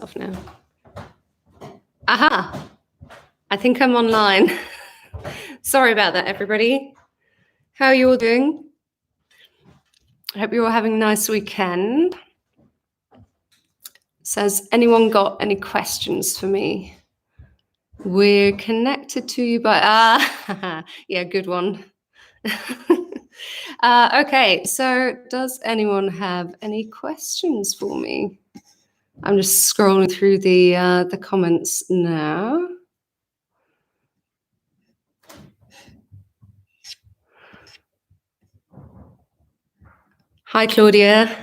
Off now. Aha! I think I'm online. Sorry about that, everybody. How are you all doing? I hope you're all having a nice weekend. Says, anyone got any questions for me? We're connected to you by... yeah, good one. Okay, so does anyone have any questions for me? I'm just scrolling through the comments now. Hi, Claudia.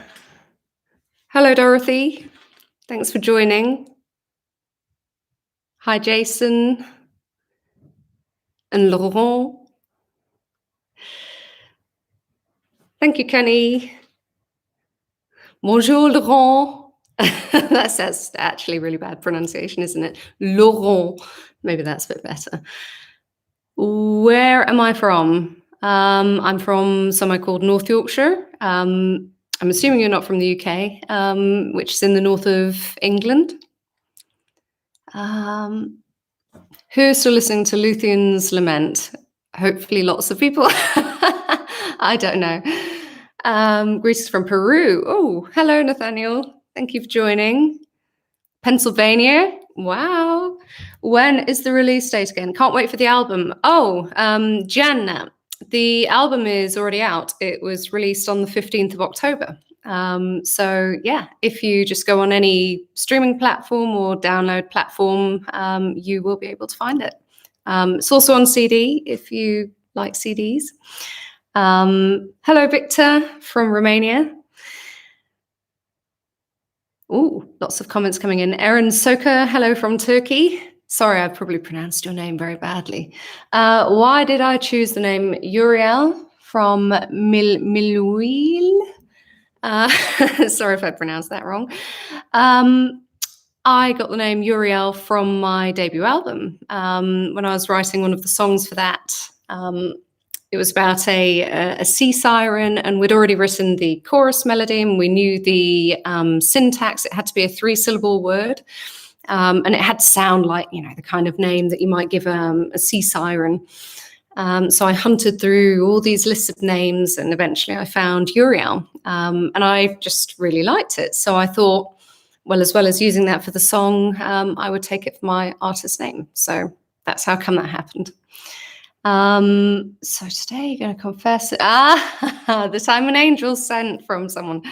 Hello, Dorothy. Thanks for joining. Hi, Jason and Laurent. Thank you, Kenny. Bonjour, Laurent. That's actually really bad pronunciation, isn't it? Laurent. Maybe that's a bit better. Where am I from? I'm from somewhere called North Yorkshire. I'm assuming you're not from the UK, which is in the north of England. Who's still listening to Luthier's Lament? Hopefully lots of people. I don't know. Greetings from Peru. Oh, hello, Nathaniel. Thank you for joining. Pennsylvania. Wow. When is the release date again? Can't wait for the album. Oh, Jan. The album is already out. It was released on the 15th of October. So yeah, if you just go on any streaming platform or download platform, you will be able to find it. It's also on CD if you like CDs. Hello, Victor from Romania. Oh, lots of comments coming in. Aaron Soka, hello from Turkey. Sorry, I've probably pronounced your name very badly. Why did I choose the name Eurielle from Miluil? Sorry if I pronounced that wrong. I got the name Eurielle from my debut album. When I was writing one of the songs for that, it was about a sea siren, and we'd already written the chorus melody, and we knew the syntax. It had to be a 3-syllable word, and it had to sound like, you know, the kind of name that you might give a sea siren. So I hunted through all these lists of names, and eventually I found Eurielle, and I just really liked it. So I thought, well as using that for the song, I would take it for my artist name. So that's how come that happened. So today you're going to confess it. That I'm an angel sent from someone.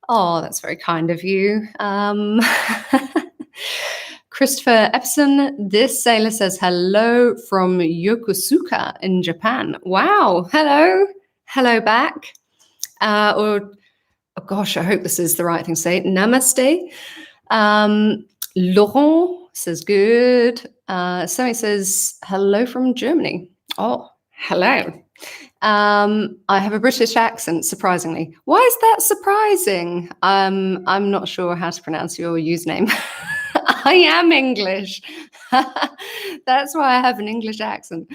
Oh, that's very kind of you. Christopher Epson, this sailor says hello from Yokosuka in Japan. Wow, hello back. Oh gosh, I hope this is the right thing to say. Namaste. Laurent says good. Sammy says hello from Germany. Oh, hello. I have a British accent, surprisingly. Why is that surprising? I'm not sure how to pronounce your username. I am English. That's why I have an English accent.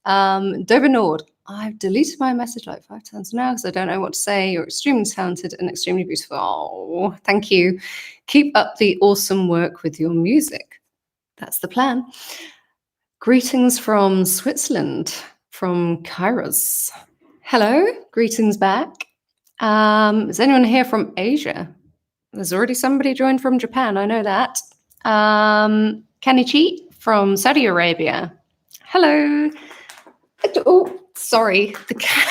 Dover Nord. I've deleted my message like 5 times now because I don't know what to say. You're extremely talented and extremely beautiful. Oh, thank you. Keep up the awesome work with your music. That's the plan. Greetings from Switzerland, from Kairos. Hello, greetings back. Is anyone here from Asia? There's already somebody joined from Japan, I know that. Kanichi from Saudi Arabia. Hello. Oh, sorry, the cat.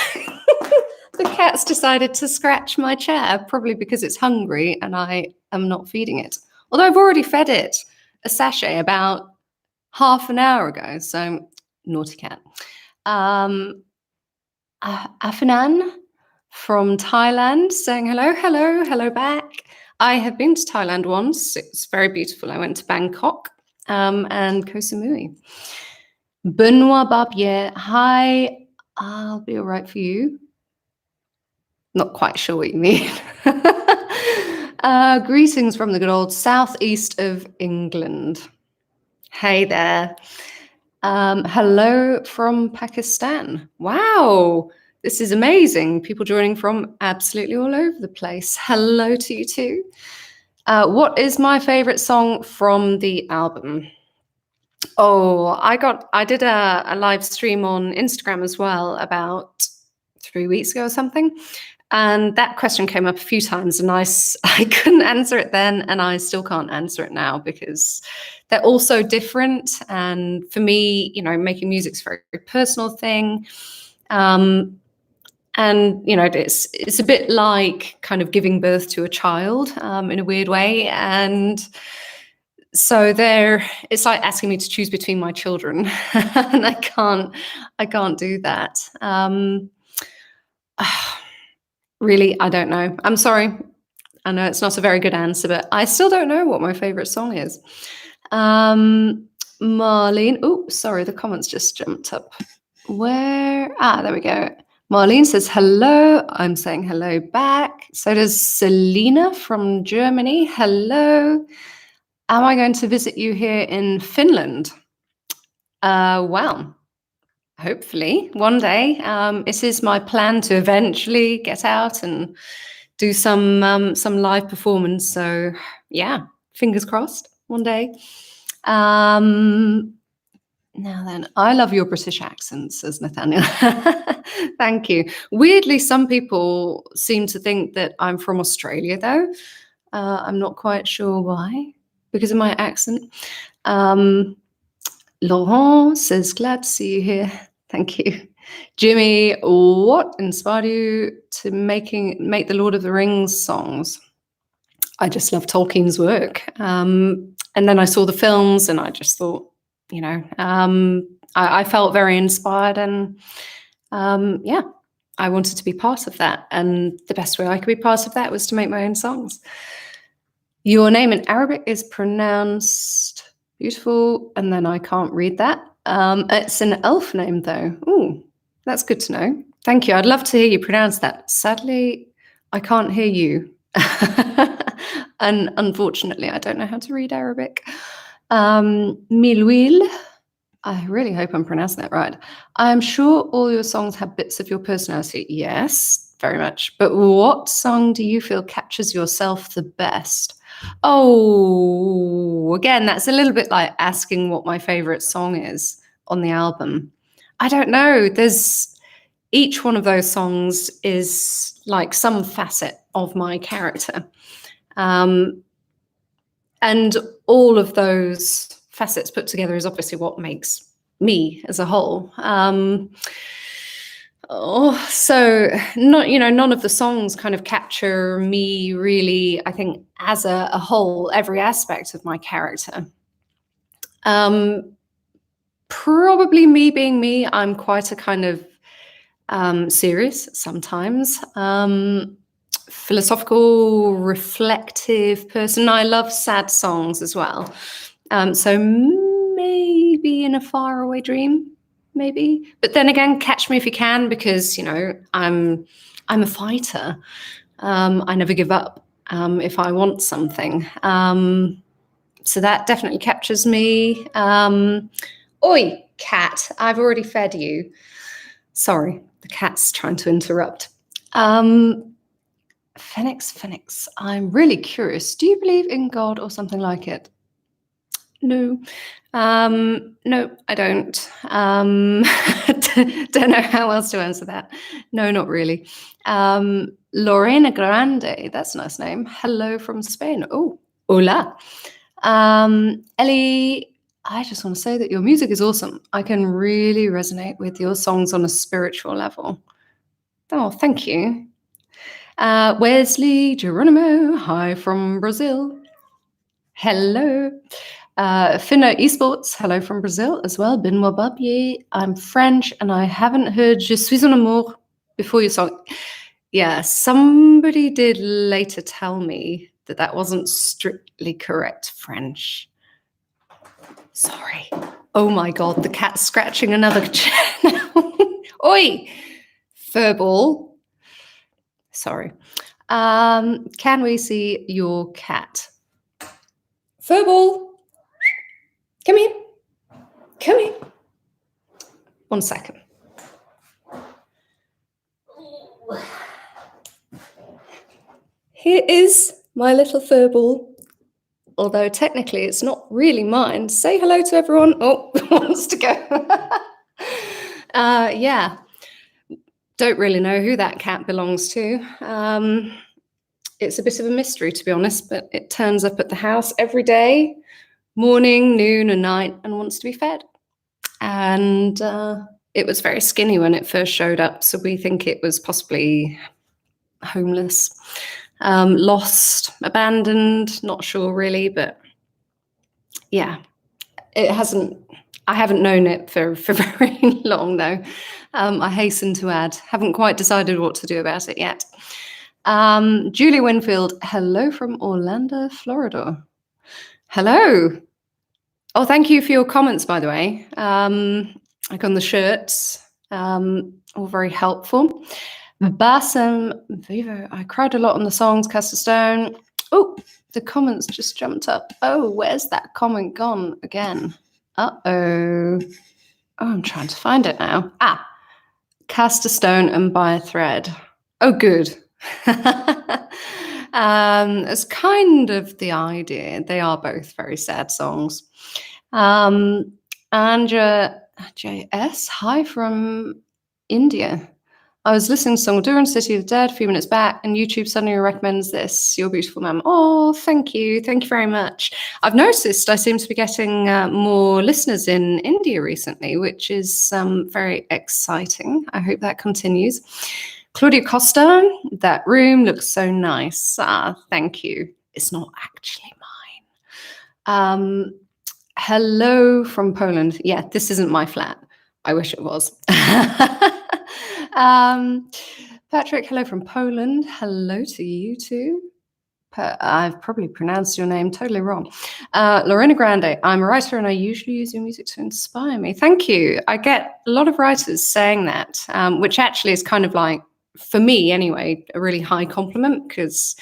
The cat's decided to scratch my chair, probably because it's hungry and I am not feeding it. Although I've already fed it a sachet about half an hour ago, so naughty cat. Afinan from Thailand saying hello back. I have been to Thailand once. It's very beautiful. I went to Bangkok and Koh Samui. Benoit Barbier, hi, I'll be all right for you. Not quite sure what you mean. Greetings from the good old southeast of England. Hey there. Hello from Pakistan. Wow, this is amazing. People joining from absolutely all over the place. Hello to you too. What is my favorite song from the album? Oh, I did a live stream on Instagram as well about 3 weeks ago or something. And that question came up a few times, and I couldn't answer it then, and I still can't answer it now because they're all so different. And for me, making music's a very, very personal thing. And it's a bit like kind of giving birth to a child in a weird way. And so it's like asking me to choose between my children, and I can't do that. Really, I don't know. I'm sorry. I know it's not a very good answer, but I still don't know what my favorite song is. Marlene. Oh, sorry, the comments just jumped up. There we go. Marlene says hello. I'm saying hello back. So does Selena from Germany. Hello. Am I going to visit you here in Finland? Well, hopefully one day. It is my plan to eventually get out and do some live performance. So yeah, fingers crossed one day. Now then, I love your British accent, says Nathaniel. Thank you. Weirdly, some people seem to think that I'm from Australia, though. I'm not quite sure why, because of my accent. Laurent says, glad to see you here. Thank you. Jimmy, what inspired you to make the Lord of the Rings songs? I just love Tolkien's work. And then I saw the films and I just thought, I felt very inspired, and I wanted to be part of that. And the best way I could be part of that was to make my own songs. Your name in Arabic is pronounced beautiful, and then I can't read that. It's an elf name, though. Ooh, that's good to know. Thank you. I'd love to hear you pronounce that. Sadly, I can't hear you. And unfortunately, I don't know how to read Arabic. Milwil, I really hope I'm pronouncing that right. I'm sure all your songs have bits of your personality. Yes, very much. But what song do you feel captures yourself the best? Oh, again, that's a little bit like asking what my favorite song is on the album. I don't know. Each one of those songs is like some facet of my character. And all of those facets put together is obviously what makes me as a whole. So none of the songs kind of capture me really, I think, as a whole, every aspect of my character. Probably me being me, I'm quite a kind of serious sometimes, philosophical, reflective person. I love sad songs as well. So maybe In a Faraway Dream, maybe. But then again, catch me if you can, because I'm a fighter. I never give up if I want something. So that definitely captures me. Oi, cat! I've already fed you. Sorry, the cat's trying to interrupt. Phoenix, I'm really curious. Do you believe in God or something like it? No. No, I don't. Don't know how else to answer that. No, not really. Lorena Grande, that's a nice name. Hello from Spain. Oh, hola. Ellie, I just want to say that your music is awesome. I can really resonate with your songs on a spiritual level. Oh, thank you. Wesley Geronimo, hi from Brazil. Hello. Finno Esports, hello from Brazil as well. Benoit Barbier, I'm French and I haven't heard Je suis un amour before your song. Yeah, somebody did later tell me that wasn't strictly correct French. Sorry. Oh my God, the cat's scratching another chair now. Oi, furball. Sorry. Can we see your cat? Furball. Come here. Come here. 1 second. Here is my little furball. although technically it's not really mine. Say hello to everyone. Oh, wants to go. Yeah, don't really know who that cat belongs to. It's a bit of a mystery, to be honest, but it turns up at the house every day, morning, noon, and night, and wants to be fed. And it was very skinny when it first showed up, so we think it was possibly homeless, lost, abandoned, not sure really, but yeah, it hasn't. I haven't known it for very long, though. I hasten to add, haven't quite decided what to do about it yet. Julie Winfield, hello from Orlando, Florida. Hello. Oh, thank you for your comments, by the way. Like on the shirts, all very helpful. Bassam Vivo, I cried a lot on the songs, Cast of Stone. Oh, the comments just jumped up. Oh, where's that comment gone again? Uh-oh. Oh, I'm trying to find it now. Cast a Stone and Buy a Thread. Oh, good. It's kind of the idea. They are both very sad songs. Andrea JS, hi from India. I was listening to Song Duran, City of the Dead a few minutes back, and YouTube suddenly recommends this. You're beautiful, ma'am. Oh, thank you. Thank you very much. I've noticed I seem to be getting more listeners in India recently, which is very exciting. I hope that continues. Claudia Costa, that room looks so nice. Thank you. It's not actually mine. Hello from Poland. Yeah, this isn't my flat. I wish it was. Patrick, hello from Poland. Hello to you too. I've probably pronounced your name totally wrong. Lorena Grande, I'm a writer and I usually use your music to inspire me. Thank you. I get a lot of writers saying that, which actually is kind of like, for me anyway, a really high compliment, because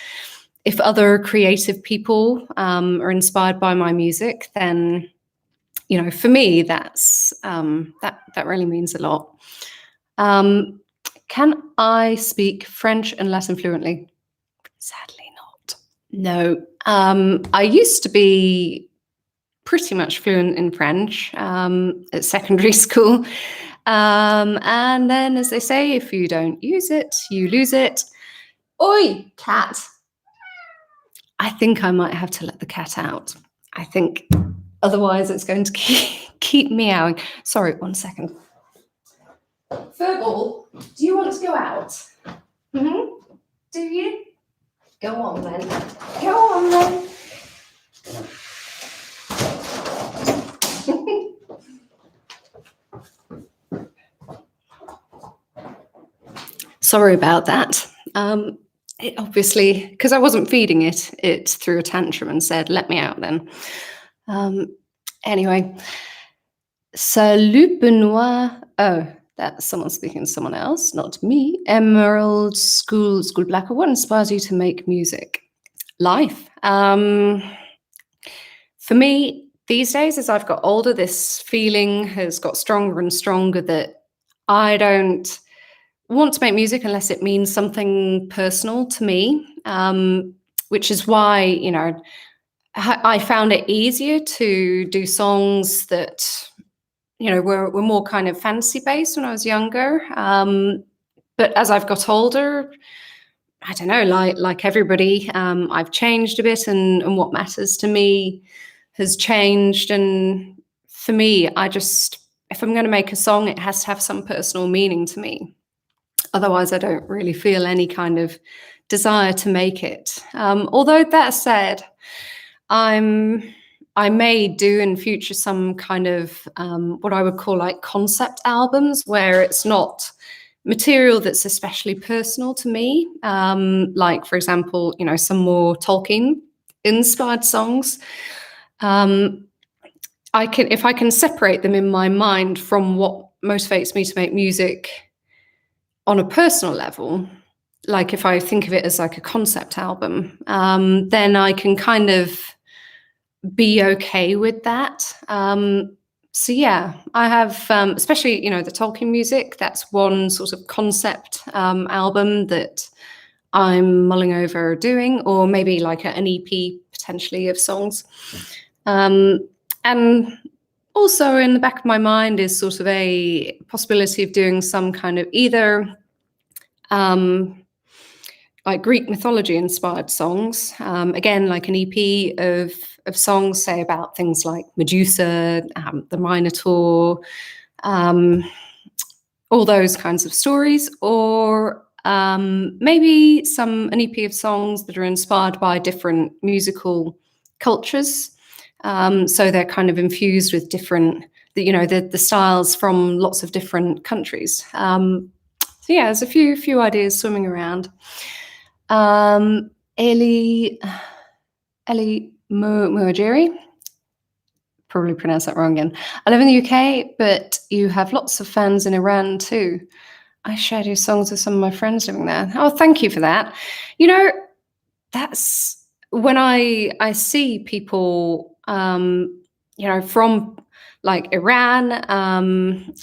if other creative people are inspired by my music, then, you know, for me, that's that really means a lot. Can I speak French and Latin fluently? Sadly not. No. I used to be pretty much fluent in French at secondary school. And then, as they say, if you don't use it, you lose it. Oi, cat. I think I might have to let the cat out. I think otherwise it's going to keep meowing. Sorry, 1 second. Furball, do you want to go out? Mm-hmm. Do you? Go on then. Go on then. Sorry about that. It obviously, because I wasn't feeding it, it threw a tantrum and said, let me out then. Anyway, Salut Benoit. Oh, that's someone speaking to someone else, not me. Emerald School Blacker, what inspires you to make music? Life. For me, these days, as I've got older, this feeling has got stronger and stronger that I don't want to make music unless it means something personal to me, which is why, you know, I found it easier to do songs that, you know, were more kind of fantasy based when I was younger. But as I've got older, I don't know, like everybody, I've changed a bit, and what matters to me has changed. And for me, if I'm going to make a song, it has to have some personal meaning to me. Otherwise, I don't really feel any kind of desire to make it. Although that said, I may do in future some kind of what I would call like concept albums, where it's not material that's especially personal to me. Like, for example, you know, some more Tolkien inspired songs. If I can separate them in my mind from what motivates me to make music on a personal level, like if I think of it as like a concept album, then I can kind of be okay with that. So yeah, I have, especially, you know, the Tolkien music, that's one sort of concept album that I'm mulling over doing, or maybe like an EP potentially of songs. And also in the back of my mind is sort of a possibility of doing some kind of either like Greek mythology inspired songs. Again, like an EP of songs, say about things like Medusa, the Minotaur, all those kinds of stories, or maybe an EP of songs that are inspired by different musical cultures. So they're kind of infused with different, the styles from lots of different countries. So yeah, there's a few ideas swimming around. Eli Muajiri, probably pronounced that wrong again. I live in the UK, but you have lots of fans in Iran too. I shared your songs with some of my friends living there. Oh, thank you for that. That's when I see people, from like Iran,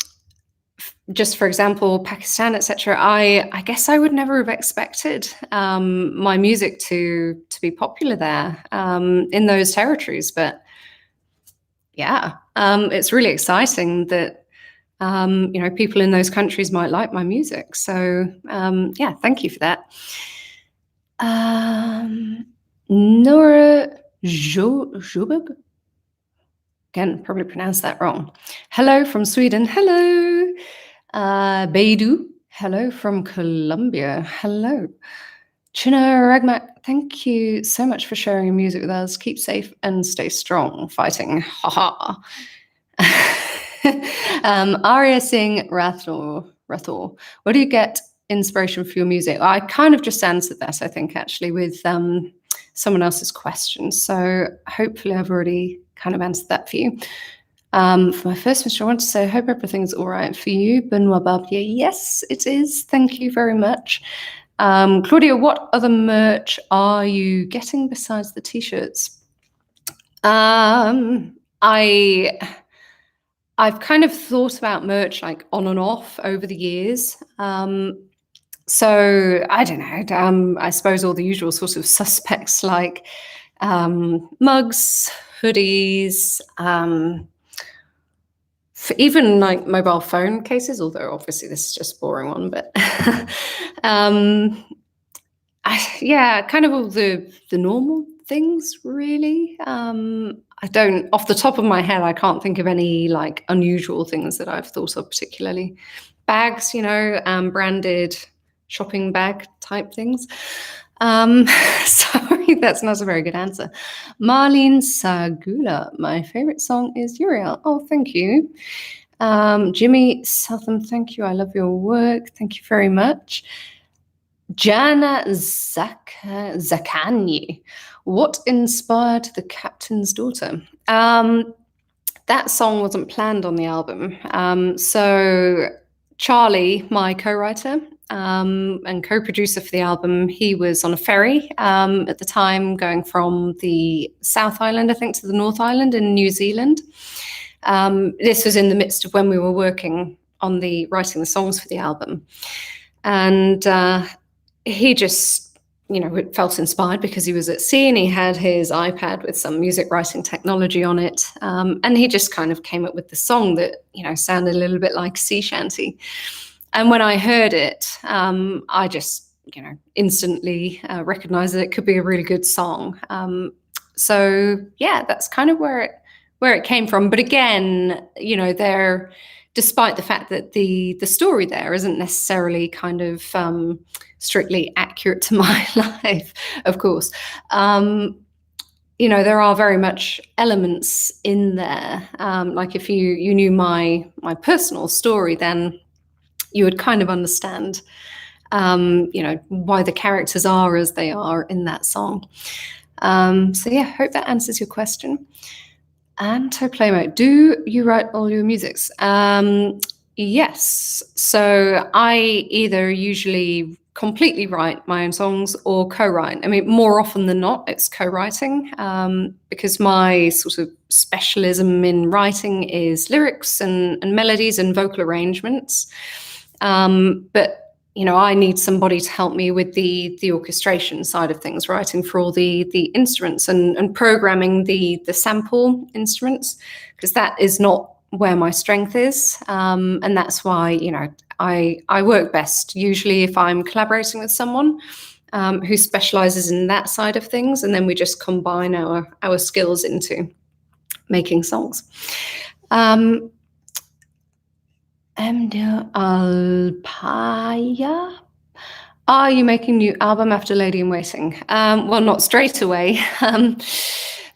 just for example, Pakistan, etc. I guess I would never have expected my music to be popular there in those territories. But yeah, it's really exciting that people in those countries might like my music. So yeah, thank you for that. Nora Jobab. Again, probably pronounced that wrong. Hello from Sweden. Hello. Beidou. Hello from Colombia. Hello. China Ragmak, thank you so much for sharing your music with us. Keep safe and stay strong fighting. Haha. Arya Singh Rathor. Where do you get inspiration for your music? I kind of just answered that, I think, actually, with someone else's question. So hopefully I've already kind of answered that for you. For my first question, I want to say I hope everything's all right for you. Benoit Barbier, yes, it is. Thank you very much. Claudia, what other merch are you getting besides the t-shirts? I've kind of thought about merch like on and off over the years. So I don't know. I suppose all the usual sort of suspects like mugs, hoodies, even like mobile phone cases, although obviously this is just a boring one, but yeah, kind of all the normal things really. I don't, off the top of my head, I can't think of any like unusual things that I've thought of particularly. Bags, branded shopping bag type things. Sorry, that's not a very good answer. Marlene Sagula, my favorite song is Eurielle. Oh, thank you. Jimmy Southam, thank you. I love your work. Thank you very much. Jana Zakani, what inspired The Captain's Daughter? That song wasn't planned on the album. So Charlie, my co-writer and co-producer for the album, he was on a ferry at the time going from the South Island, I think, to the North Island in New Zealand. This was in the midst of when we were working on writing the songs for the album. And he just, felt inspired because he was at sea and he had his iPad with some music writing technology on it. And he just kind of came up with the song that, sounded a little bit like sea shanty. And when I heard it, I just, instantly recognized that it could be a really good song. So yeah, that's kind of where it came from. But again, despite the fact that the story there isn't necessarily kind of strictly accurate to my life, of course, there are very much elements in there. Like if you knew my personal story, then you would kind of understand, why the characters are as they are in that song. So yeah, hope that answers your question. Anto Playmate, do you write all your musics? Yes. So I either usually completely write my own songs or co-write. I mean, more often than not, it's co-writing because my sort of specialism in writing is lyrics and melodies and vocal arrangements. But I need somebody to help me with the orchestration side of things, writing for all the instruments and programming the sample instruments, because that is not where my strength is. And that's why, I work best usually if I'm collaborating with someone who specializes in that side of things, and then we just combine our skills into making songs. Alpaya, are you making a new album after Lady in Waiting? Well, not straight away,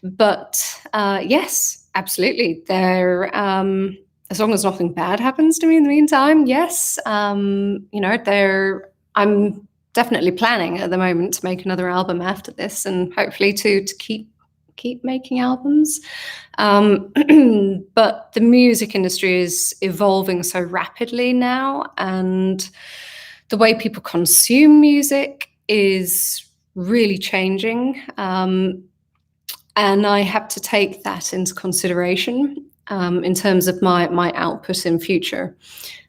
but yes, absolutely. There, as long as nothing bad happens to me in the meantime, yes. There, I'm definitely planning at the moment to make another album after this, and hopefully to keep making albums. But the music industry is evolving so rapidly now, and the way people consume music is really changing. And I have to take that into consideration in terms of my output in future.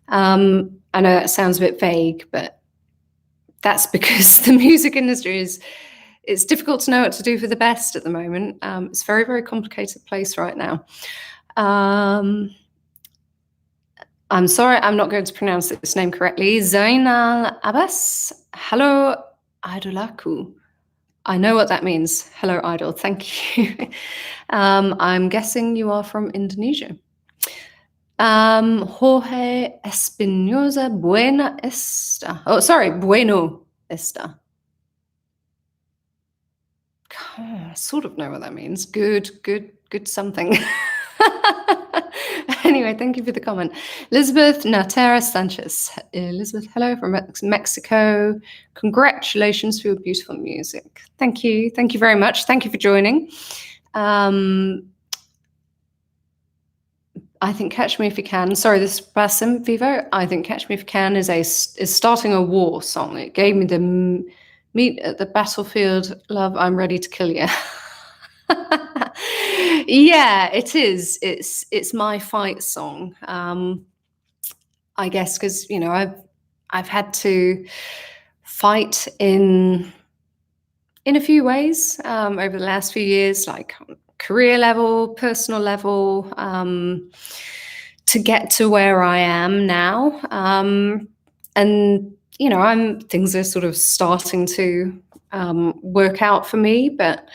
I know that sounds a bit vague, but that's because the music industry it's difficult to know what to do for the best at the moment. It's a very, very complicated place right now. I'm sorry, I'm not going to pronounce this name correctly. Zainal Abbas. Hello, Idolaku. I know what that means. Hello, Idol. Thank you. I'm guessing you are from Indonesia. Jorge Espinosa, buena esta. Oh, sorry, bueno esta. I sort of know what that means. Good something. Anyway, thank you for the comment. Elizabeth Natera Sanchez. Elizabeth, hello from Mexico. Congratulations for your beautiful music. Thank you. Thank you very much. Thank you for joining. I think Catch Me If You Can. Sorry, this is Basim Vivo. I think Catch Me If You Can is starting a war song. It gave me the meet at the battlefield, love, I'm ready to kill you. Yeah, it is. It's my fight song. I guess because I've had to fight in a few ways over the last few years, like career level, personal level, to get to where I am now. And things are sort of starting to work out for me, but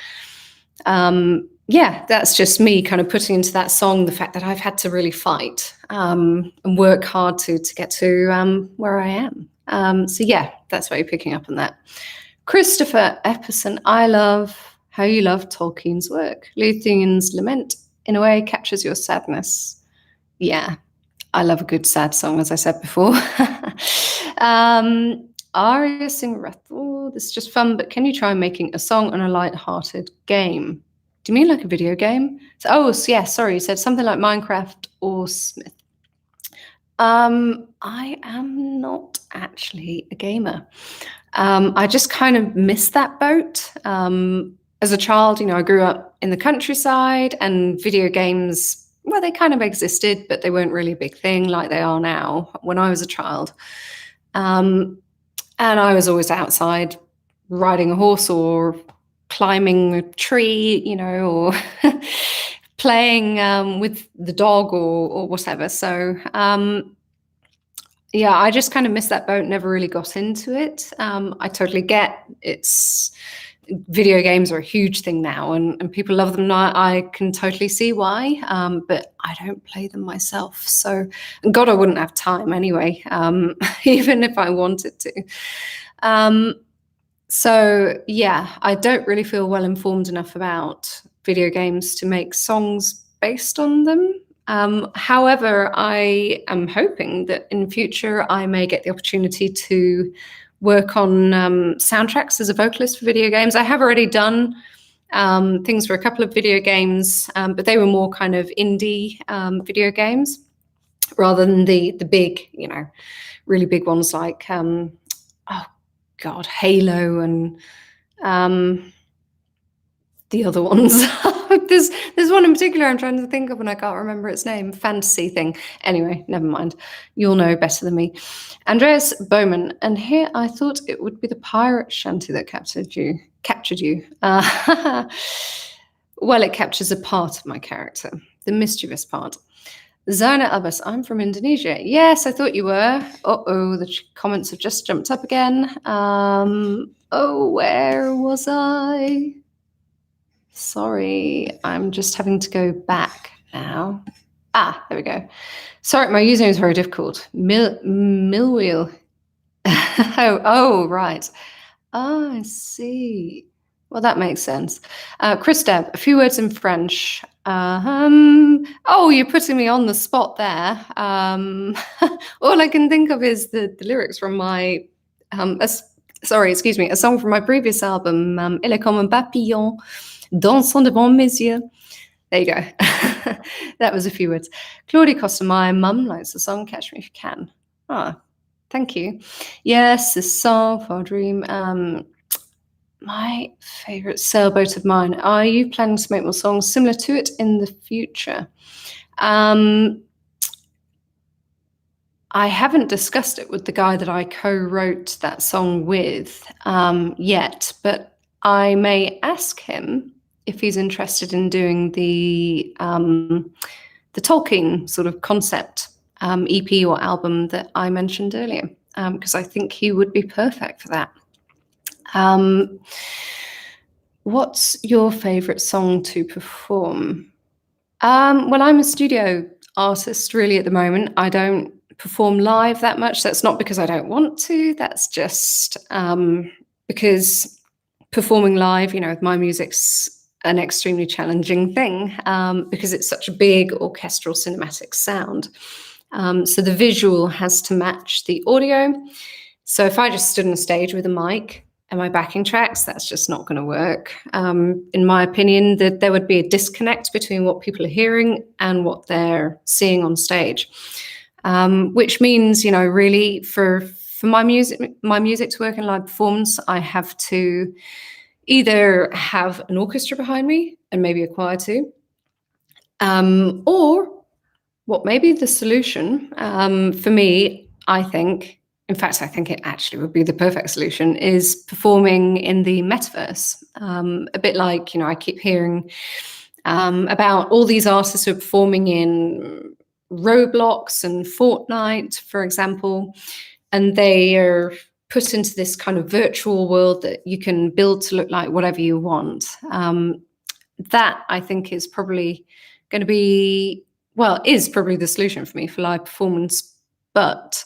yeah, that's just me kind of putting into that song the fact that I've had to really fight and work hard to get to where I am. So yeah, that's why you're picking up on that. Christopher Epperson, I love how you love Tolkien's work. Luthien's Lament, in a way, captures your sadness. Yeah, I love a good sad song, as I said before. Arya Singh Rathore, this is just fun, but can you try making a song on a light-hearted game? Do you mean like a video game? So, yeah, sorry, you said something like Minecraft or Smith. I am not actually a gamer. I just kind of missed that boat. As a child, I grew up in the countryside, and video games, well, they kind of existed, but they weren't really a big thing like they are now when I was a child. And I was always outside riding a horse or climbing a tree, or playing with the dog or whatever. So yeah, I just kind of missed that boat, never really got into it. I totally get video games are a huge thing now, and people love them now. I can totally see why, but I don't play them myself. So, and God, I wouldn't have time anyway, even if I wanted to. So yeah, I don't really feel well informed enough about video games to make songs based on them. However, I am hoping that in future I may get the opportunity to work on soundtracks as a vocalist for video games. I have already done things for a couple of video games, but they were more kind of indie video games rather than the big, really big ones like Halo and the other ones. there's one in particular I'm trying to think of and I can't remember its name. Fantasy thing. Anyway, never mind. You'll know better than me. Andreas Bowman. And here I thought it would be the pirate shanty that captured you. Well, it captures a part of my character, the mischievous part. Zaina Abbas, I'm from Indonesia. Yes, I thought you were. Uh-oh, the comments have just jumped up again. Oh, where was I? Sorry, I'm just having to go back now. Ah, there we go. Sorry, my username is very difficult. Millwheel. oh, right. Oh, I see. Well, that makes sense. Chris Deb, a few words in French. Oh, you're putting me on the spot there. All I can think of is the lyrics from my, a song from my previous album, Il est comme un papillon, dansant devant mes yeux. There you go. That was a few words. Claudia Costa, my mum likes the song Catch Me If You Can. Ah, thank you. Yes, this song for a dream. My favorite sailboat of mine. Are you planning to make more songs similar to it in the future? I haven't discussed it with the guy that I co-wrote that song with yet, but I may ask him if he's interested in doing the Tolkien sort of concept EP or album that I mentioned earlier, because I think he would be perfect for that. What's your favorite song to perform? Well, I'm a studio artist really at the moment. I don't perform live that much. That's not because I don't want to. That's just because performing live, with my music's an extremely challenging thing because it's such a big orchestral cinematic sound. So the visual has to match the audio. So if I just stood on stage with a mic and my backing tracks, that's just not going to work. In my opinion, that there would be a disconnect between what people are hearing and what they're seeing on stage, which means, really for my music to work in live performance, I have to either have an orchestra behind me and maybe a choir too, or what may be the solution for me, I think it actually would be the perfect solution, is performing in the metaverse. A bit like, I keep hearing about all these artists who are performing in Roblox and Fortnite, for example, and they are put into this kind of virtual world that you can build to look like whatever you want. That, I think, is probably going to be, is probably the solution for me for live performance. But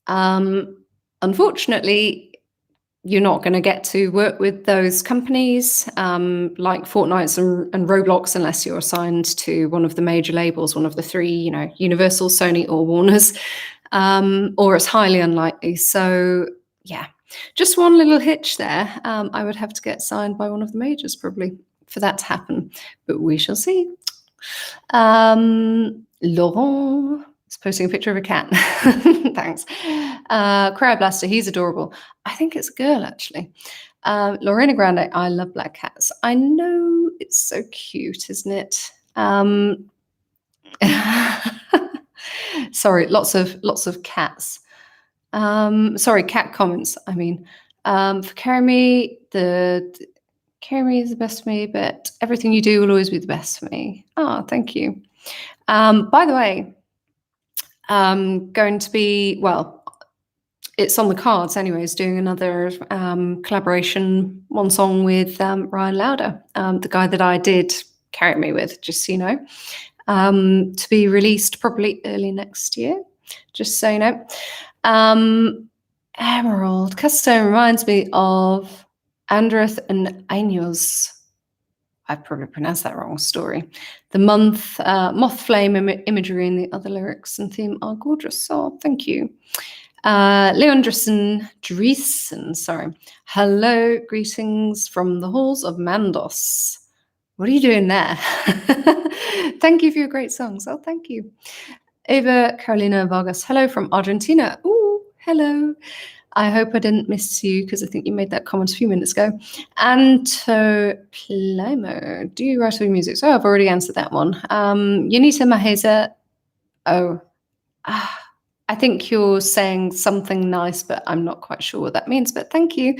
unfortunately, you're not going to get to work with those companies like Fortnite and Roblox unless you're assigned to one of the major labels, one of the three, Universal, Sony, or Warner's, or it's highly unlikely. So yeah, just one little hitch there. I would have to get signed by one of the majors probably for that to happen, but we shall see. Laurent is posting a picture of a cat. Thanks. Crab Blaster, he's adorable. I think it's a girl, actually. Lorena Grande, I love black cats. I know, it's so cute, isn't it? Sorry, lots of cats. Sorry, cat comments, I mean. For Keremy, Keremy is the best for me, but everything you do will always be the best for me. Oh, thank you. By the way, going to be, it's on the cards anyways, doing another collaboration, one song with Ryan Lauder, the guy that I did Carry Me with, just so you know, to be released probably early next year, just so you know. Emerald Custom reminds me of Andreth and Años. I probably pronounced that wrong. Story. The moth flame imagery and the other lyrics and theme are gorgeous. So thank you. Leon Dreesen, sorry. Hello, greetings from the halls of Mandos. What are you doing there? Thank you for your great songs. Oh, thank you. Eva Carolina Vargas, hello from Argentina. Ooh, hello. I hope I didn't miss you because I think you made that comment a few minutes ago. Anto Plemo, do you write all your music? So I've already answered that one. Yanita Maheza, I think you're saying something nice, but I'm not quite sure what that means, but thank you.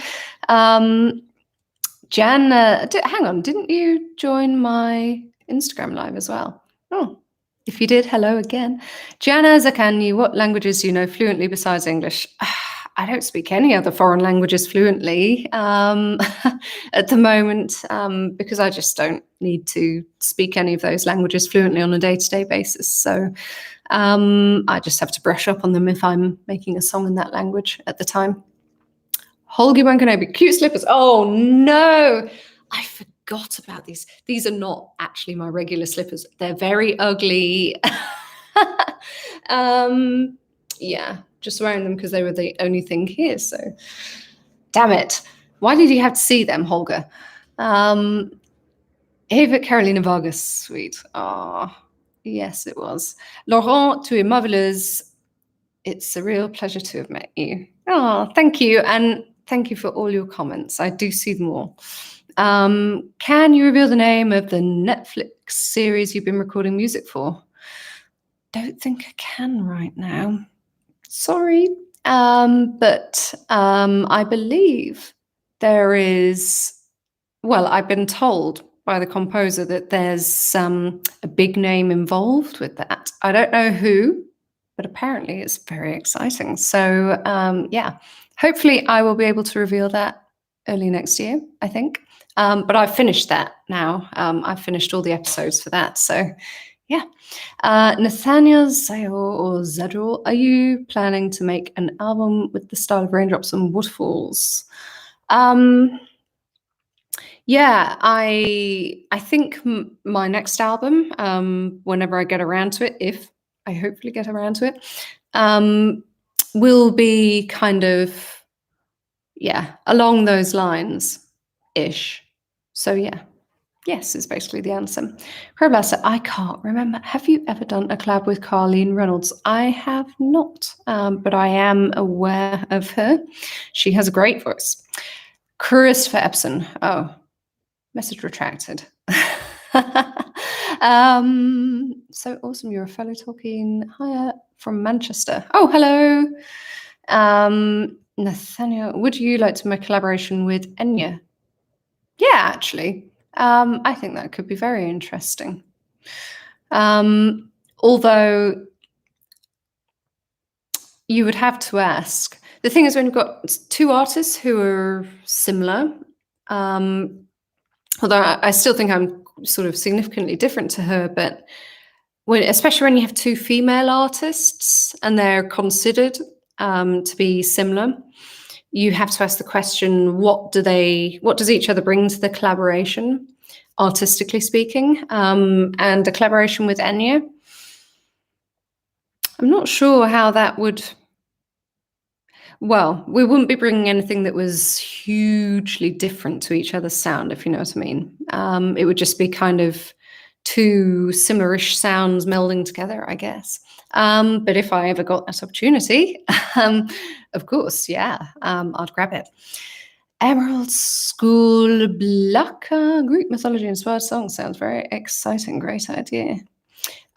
Jan, hang on, didn't you join my Instagram live as well? Oh, if you did, hello again. Jana Zakani, what languages do you know fluently besides English? I don't speak any other foreign languages fluently at the moment because I just don't need to speak any of those languages fluently on a day-to-day basis. So I just have to brush up on them if I'm making a song in that language at the time. Holgi Wankanobi, cute slippers. Oh no, I forgot about these. These are not actually my regular slippers. They're very ugly. Yeah, just wearing them because they were the only thing here. So, damn it. Why did you have to see them, Holger? Eva Carolina Vargas, sweet. Oh, yes, it was. Laurent, tu es marvelous. It's a real pleasure to have met you. Oh, thank you. And thank you for all your comments. I do see them all. Can you reveal the name of the Netflix series you've been recording music for? Don't think I can right now. Sorry. But I believe there is, well, I've been told by the composer that there's a big name involved with that. I don't know who, but apparently it's very exciting. So yeah, hopefully I will be able to reveal that early next year, I think. But I've finished that now. I've finished all the episodes for that. So yeah. Nathaniel Zayo or Zadro, are you planning to make an album with the style of Raindrops and Waterfalls? Yeah, I think my next album, whenever I get around to it, if I hopefully get around to it, will be kind of, yeah, along those lines-ish. So yeah, yes is basically the answer. Crowblaster, I can't remember. Have you ever done a collab with Carleen Reynolds? I have not, but I am aware of her. She has a great voice. Christopher Epson, oh, message retracted. So awesome. You're a fellow Tolkien hire from Manchester. Oh, hello. Nathaniel, would you like to make a collaboration with Enya? Yeah, actually. I think that could be very interesting. Although you would have to ask. The thing is, when you've got two artists who are similar, although I still think I'm sort of significantly different to her, but especially when you have two female artists and they're considered to be similar, you have to ask the question, what does each other bring to the collaboration, artistically speaking? And a collaboration with Enya, I'm not sure how that would... Well, we wouldn't be bringing anything that was hugely different to each other's sound, if you know what I mean. It would just be kind of two similar-ish sounds melding together, I guess. But if I ever got that opportunity, of course, yeah, I'd grab it. Emerald School Blaka, Greek mythology inspired song sounds very exciting. Great idea.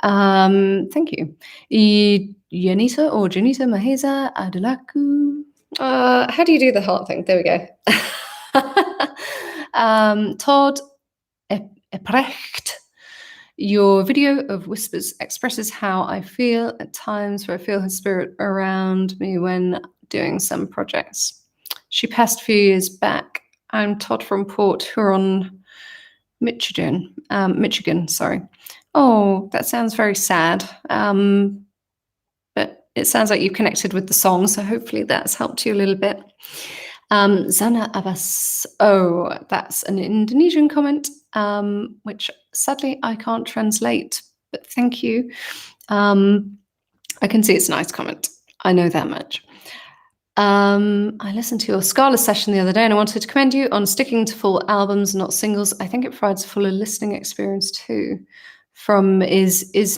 Thank you. Janita or Janita Maheza Adelaku. How do you do the heart thing? There we go. Todd Eprecht. Your video of whispers expresses how I feel at times, where I feel her spirit around me when doing some projects. She passed a few years back. I'm Todd from Port Huron, Michigan. Sorry. Oh, that sounds very sad. But it sounds like you've connected with the song, so hopefully that's helped you a little bit. Zana Abbas. Oh, that's an Indonesian comment, which sadly I can't translate, but thank you. I can see it's a nice comment. I know that much. I listened to your Scala session the other day and I wanted to commend you on sticking to full albums, not singles. I think it provides a fuller listening experience too. From Ismaciones.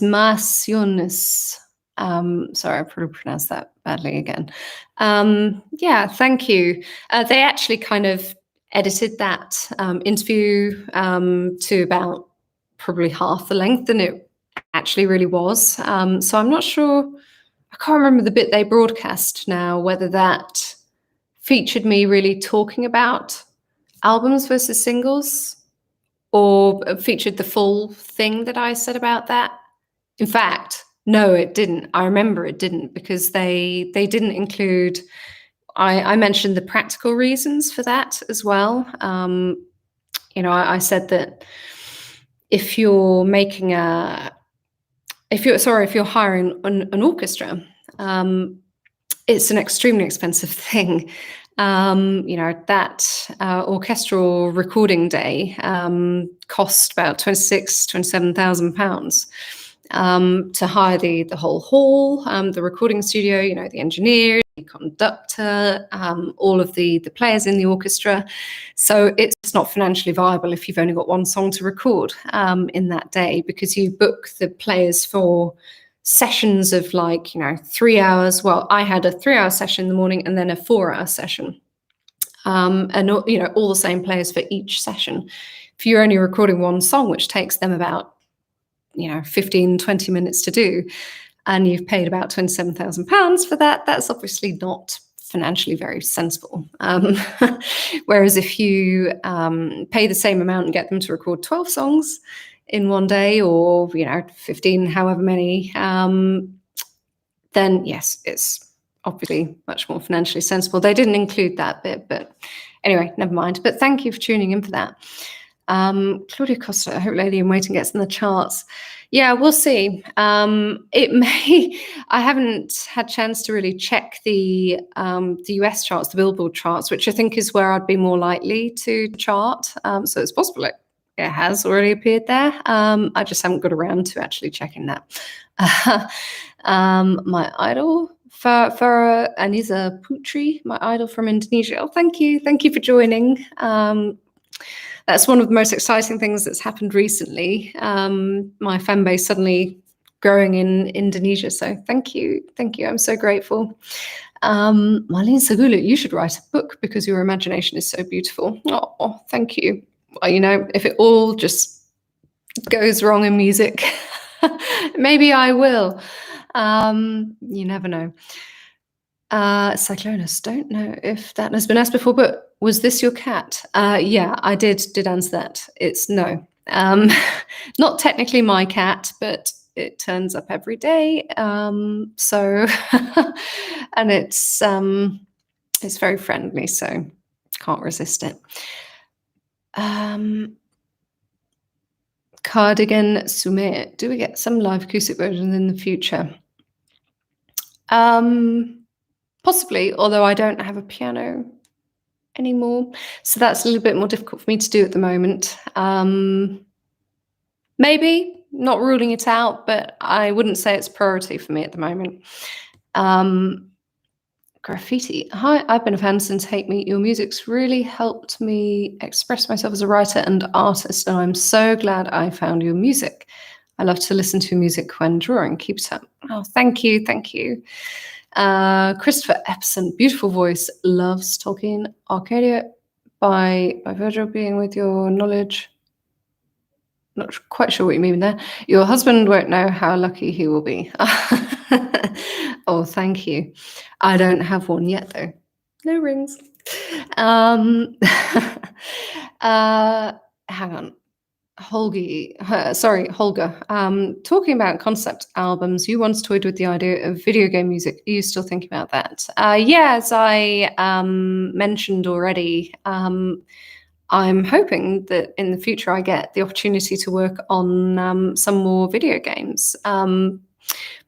Sorry, I probably pronounced that badly again. Yeah, thank you. They actually kind of edited that interview to about probably half the length than it actually really was. So I'm not sure, I can't remember the bit they broadcast now, whether that featured me really talking about albums versus singles or featured the full thing that I said about that. In fact, no, it didn't. I remember it didn't, because they didn't include. I mentioned the practical reasons for that as well. I said that if you're hiring an orchestra, it's an extremely expensive thing. That orchestral recording day cost about £27,000 to hire the whole hall, the recording studio, the engineer, the conductor, all of the players in the orchestra. So it's not financially viable if you've only got one song to record in that day, because you book the players for sessions of 3 hours. Well, I had a 3-hour session in the morning and then a 4-hour session. And all the same players for each session. If you're only recording one song, which takes them about 15-20 minutes to do, and you've paid about £27,000 for that, that's obviously not financially very sensible. Whereas if you pay the same amount and get them to record 12 songs in one day, or 15, however many, then yes, it's obviously much more financially sensible. They didn't include that bit, but anyway, never mind. But thank you for tuning in for that. Claudia Costa, I hope Lady in Waiting gets in the charts. Yeah, we'll see. It may. I haven't had a chance to really check the US charts, the Billboard charts, which I think is where I'd be more likely to chart. So it's possible it has already appeared there. I just haven't got around to actually checking that. My idol, Farah Aniza Putri, my idol from Indonesia. Oh, thank you for joining. That's one of the most exciting things that's happened recently. My fan base suddenly growing in Indonesia. So thank you. I'm so grateful. Marlene Sagulu, you should write a book because your imagination is so beautiful. Oh, thank you. Well, if it all just goes wrong in music, maybe I will. You never know. Cyclonus, don't know if that has been asked before, but was this your cat? Yeah, I did answer that. It's no. Not technically my cat, but it turns up every day. So and it's very friendly, so can't resist it. Cardigan Sumir, do we get some live acoustic versions in the future? Possibly, although I don't have a piano anymore, so that's a little bit more difficult for me to do at the moment. Maybe, not ruling it out, but I wouldn't say it's priority for me at the moment. Graffiti. Hi, I've been a fan since Hate Me. Your music's really helped me express myself as a writer and artist, and I'm so glad I found your music. I love to listen to music when drawing. Keep it up. Oh, thank you. Christopher Epson, beautiful voice, loves Tolkien. Arcadia by Virgil being with your knowledge. Not quite sure what you mean there. Your husband won't know how lucky he will be. Oh, thank you. I don't have one yet, though. No rings. Hang on. Holger. Talking about concept albums, you once toyed with the idea of video game music. Are you still thinking about that? Yeah, as I mentioned already, I'm hoping that in the future I get the opportunity to work on some more video games.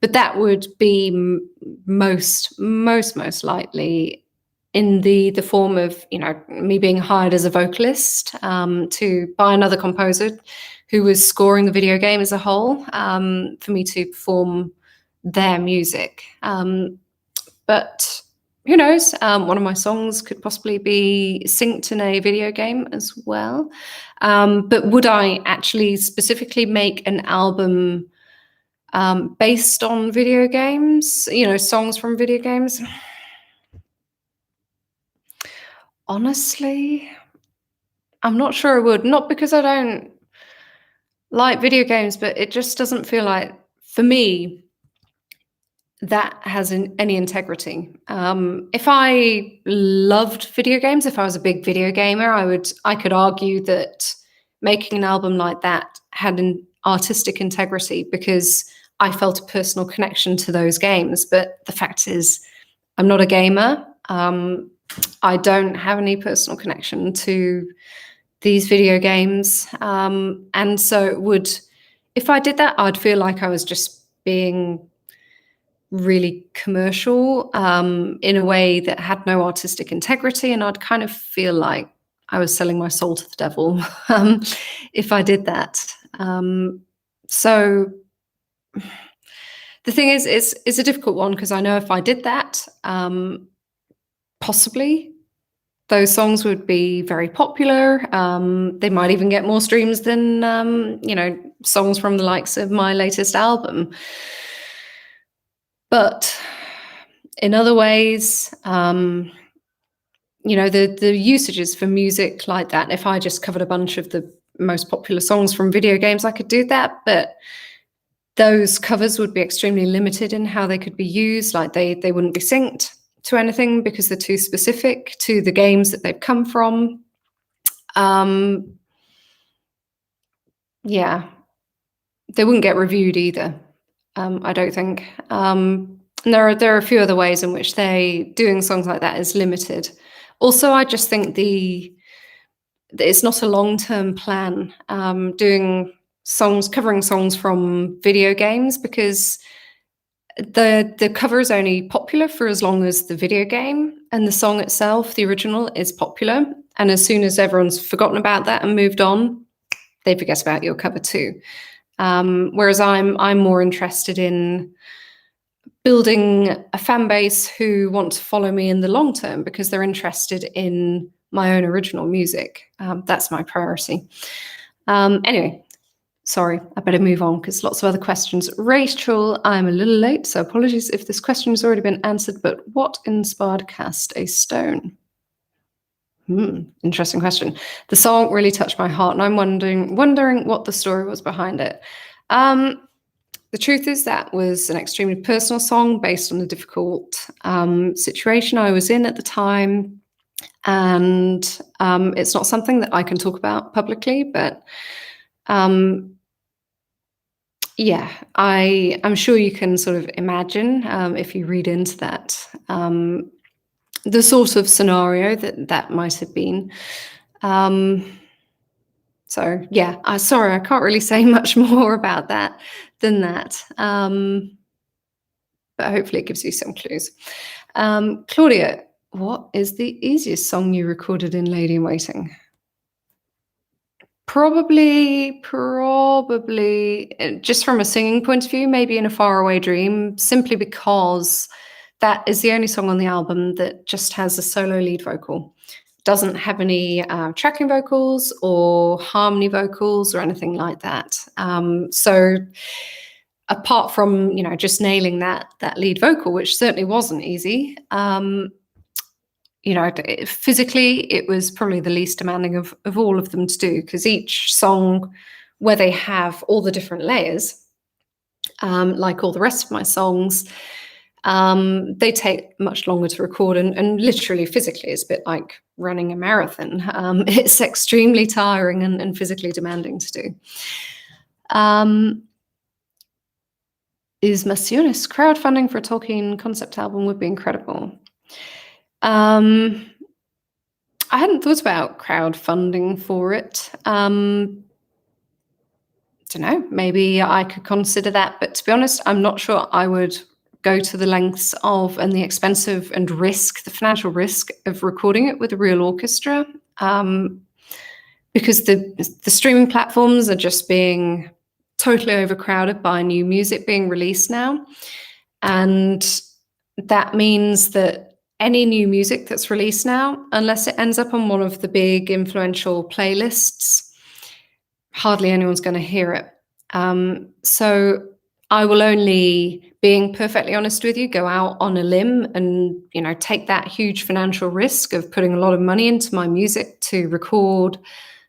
But that would be most likely in the form of, me being hired as a vocalist by another composer who was scoring the video game as a whole, for me to perform their music. But who knows? One of my songs could possibly be synced in a video game as well. But would I actually specifically make an album based on video games, songs from video games. Honestly, I'm not sure I would. Not because I don't like video games, but it just doesn't feel like, for me, that has any integrity. If I loved video games, if I was a big video gamer, I could argue that making an album like that had an artistic integrity because I felt a personal connection to those games. But the fact is, I'm not a gamer. I don't have any personal connection to these video games. And so if I did that, I'd feel like I was just being really commercial in a way that had no artistic integrity, and I'd kind of feel like I was selling my soul to the devil if I did that. So the thing is, it's a difficult one because I know if I did that, possibly those songs would be very popular. They might even get more streams than songs from the likes of my latest album. But in other ways, the usages for music like that, if I just covered a bunch of the most popular songs from video games, I could do that. But those covers would be extremely limited in how they could be used. Like they wouldn't be synced to anything because they're too specific to the games that they've come from. Yeah, they wouldn't get reviewed either. I don't think. And there are a few other ways in which doing songs like that is limited. Also, I just think it's not a long-term plan doing covering songs from video games, because the cover is only popular for as long as the video game, and the song itself, the original, is popular. And as soon as everyone's forgotten about that and moved on, they forget about your cover too. Whereas I'm more interested in building a fan base who want to follow me in the long term because they're interested in my own original music. That's my priority. Anyway, sorry, I better move on because lots of other questions. Rachel, I'm a little late, so apologies if this question has already been answered, but what inspired Cast a Stone? Interesting question. The song really touched my heart, and I'm wondering what the story was behind it. The truth is that was an extremely personal song based on a difficult situation I was in at the time, and it's not something that I can talk about publicly, but yeah, I'm sure you can sort of imagine if you read into that the sort of scenario that might have been. So yeah, sorry, I can't really say much more about that than that. But hopefully it gives you some clues. Claudia, what is the easiest song you recorded in Lady in Waiting? Probably, just from a singing point of view, maybe In a Faraway Dream, simply because that is the only song on the album that just has a solo lead vocal. Doesn't have any tracking vocals or harmony vocals or anything like that. So apart from, just nailing that lead vocal, which certainly wasn't easy, physically, it was probably the least demanding of all of them to do, because each song, where they have all the different layers, like all the rest of my songs, they take much longer to record, and literally physically it's a bit like running a marathon. It's extremely tiring and physically demanding to do. Is Massionis crowdfunding for a Tolkien concept album would be incredible? I hadn't thought about crowdfunding for it. Don't know, maybe I could consider that, but to be honest, I'm not sure I would go to the lengths of and the expensive and the financial risk of recording it with a real orchestra, because the streaming platforms are just being totally overcrowded by new music being released now. And that means that any new music that's released now, unless it ends up on one of the big influential playlists, hardly anyone's going to hear it. So I will only, being perfectly honest with you, go out on a limb and, take that huge financial risk of putting a lot of money into my music to record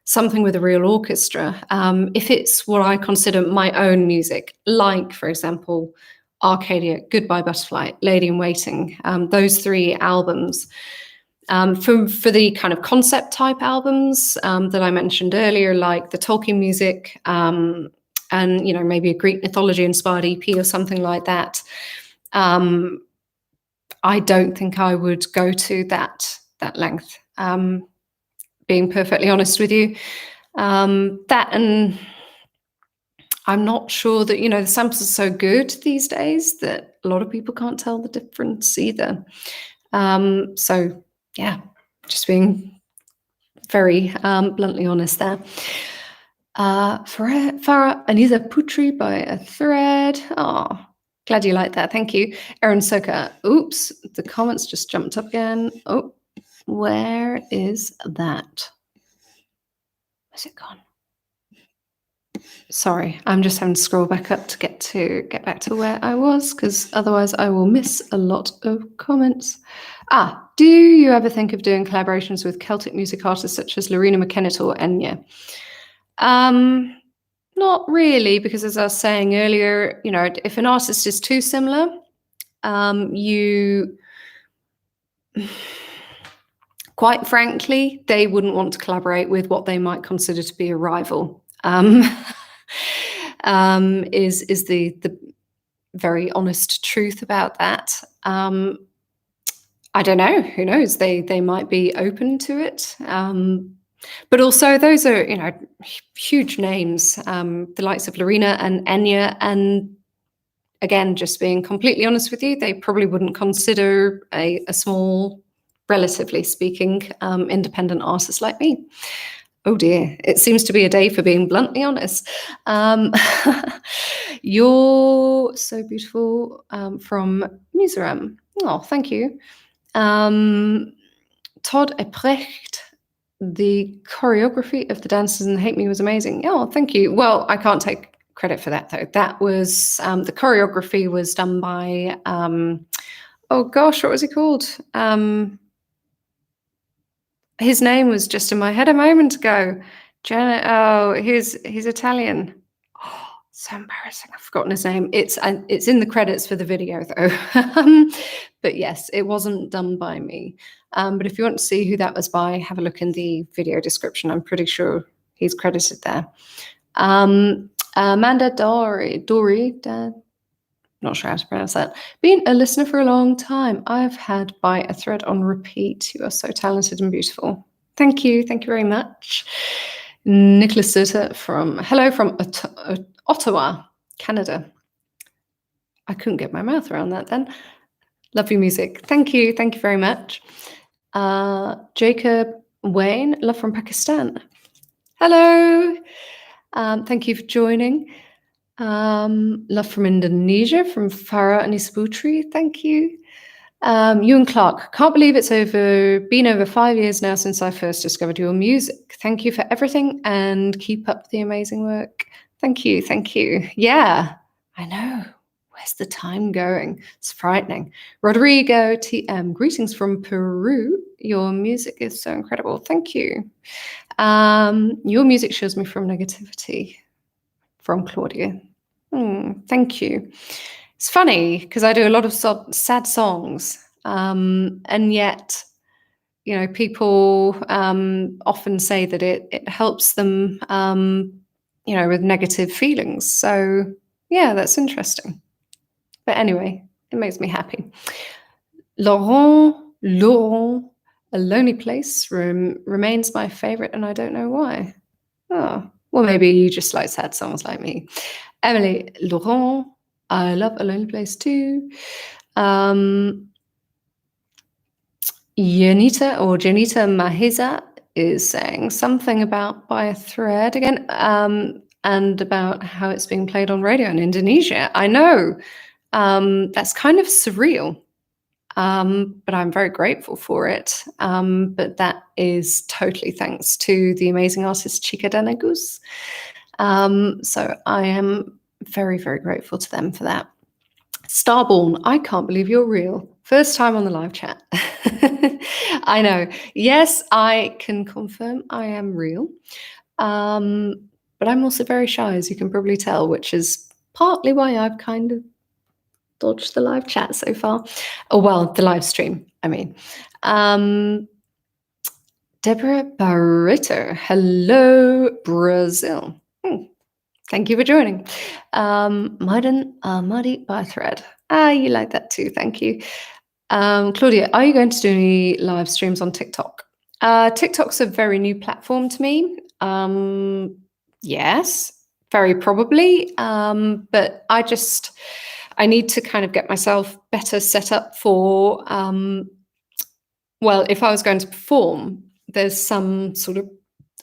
something with a real orchestra. If it's what I consider my own music, like, for example, Arcadia, Goodbye Butterfly, Lady in Waiting, those 3 albums. For the kind of concept type albums that I mentioned earlier, like the Tolkien music, and maybe a Greek mythology inspired EP or something like that, I don't think I would go to that length. Being perfectly honest with you, that, and I'm not sure that the samples are so good these days that a lot of people can't tell the difference either. So yeah, just being very bluntly honest there. Farah Anita Putri by a thread. Oh, glad you like that. Thank you. Erin Soka. Oops, the comments just jumped up again. Oh, where is that? Where's it gone? Sorry, I'm just having to scroll back up to get back to where I was, because otherwise I will miss a lot of comments. Do you ever think of doing collaborations with Celtic music artists such as Lorena McKennitt or Enya? Not really, because as I was saying earlier, if an artist is too similar, you quite frankly, they wouldn't want to collaborate with what they might consider to be a rival. Is the very honest truth about that. I don't know. Who knows? They might be open to it. But also, those are huge names, the likes of Lorena and Enya. And again, just being completely honest with you, they probably wouldn't consider a small, relatively speaking, independent artist like me. Oh dear, it seems to be a day for being bluntly honest. You're so beautiful, from Mizoram. Oh, thank you. Todd Eprecht, the choreography of the dancers in Hate Me was amazing. Oh, thank you. Well, I can't take credit for that though. That was, the choreography was done by, oh gosh, what was he called? His name was just in my head a moment ago. He's Italian. Oh, so embarrassing. I've forgotten his name. It's in the credits for the video though. But yes, it wasn't done by me. But if you want to see who that was by, have a look in the video description. I'm pretty sure he's credited there. Amanda Dory, not sure how to pronounce that. Been a listener for a long time. I've had By a Thread on repeat. You are so talented and beautiful. Thank you. Thank you very much. Nicholas Sutter hello from Ottawa, Canada. I couldn't get my mouth around that then. Love your music. Thank you. Thank you very much. Jacob Wayne, love from Pakistan. Hello. Thank you for joining. Love from Indonesia, from Farah Anisbutri. Thank you. Ewan Clark, can't believe it's been over 5 years now since I first discovered your music. Thank you for everything and keep up the amazing work. Thank you. Thank you. Yeah, I know. Where's the time going? It's frightening. Rodrigo TM, greetings from Peru. Your music is so incredible. Thank you. Your music shields me from negativity. From Claudia. Thank you. It's funny because I do a lot of sad songs, and yet, people often say that it helps them, with negative feelings. So yeah, that's interesting. But anyway, it makes me happy. Laurent, A Lonely Place remains my favorite, and I don't know why. Oh, well, maybe you just like sad songs like me. Emily Laurent, I love A Lonely Place too. Janita Maheza is saying something about By a Thread again, and about how it's being played on radio in Indonesia. I know, that's kind of surreal, but I'm very grateful for it. But that is totally thanks to the amazing artist Chika Danagus. So I am very, very grateful to them for that. Starborn, I can't believe you're real. First time on the live chat. I know. Yes, I can confirm I am real. But I'm also very shy, as you can probably tell, which is partly why I've kind of dodged the live chat so far. Oh, well, the live stream, I mean. Deborah Barreto, hello, Brazil. Thank you for joining. Maiden Muddy by Thread. You like that too, thank you. Claudia, are you going to do any live streams on TikTok? TikTok's a very new platform to me. Yes, very probably. But I need to kind of get myself better set up for, well, if I was going to perform, there's some sort of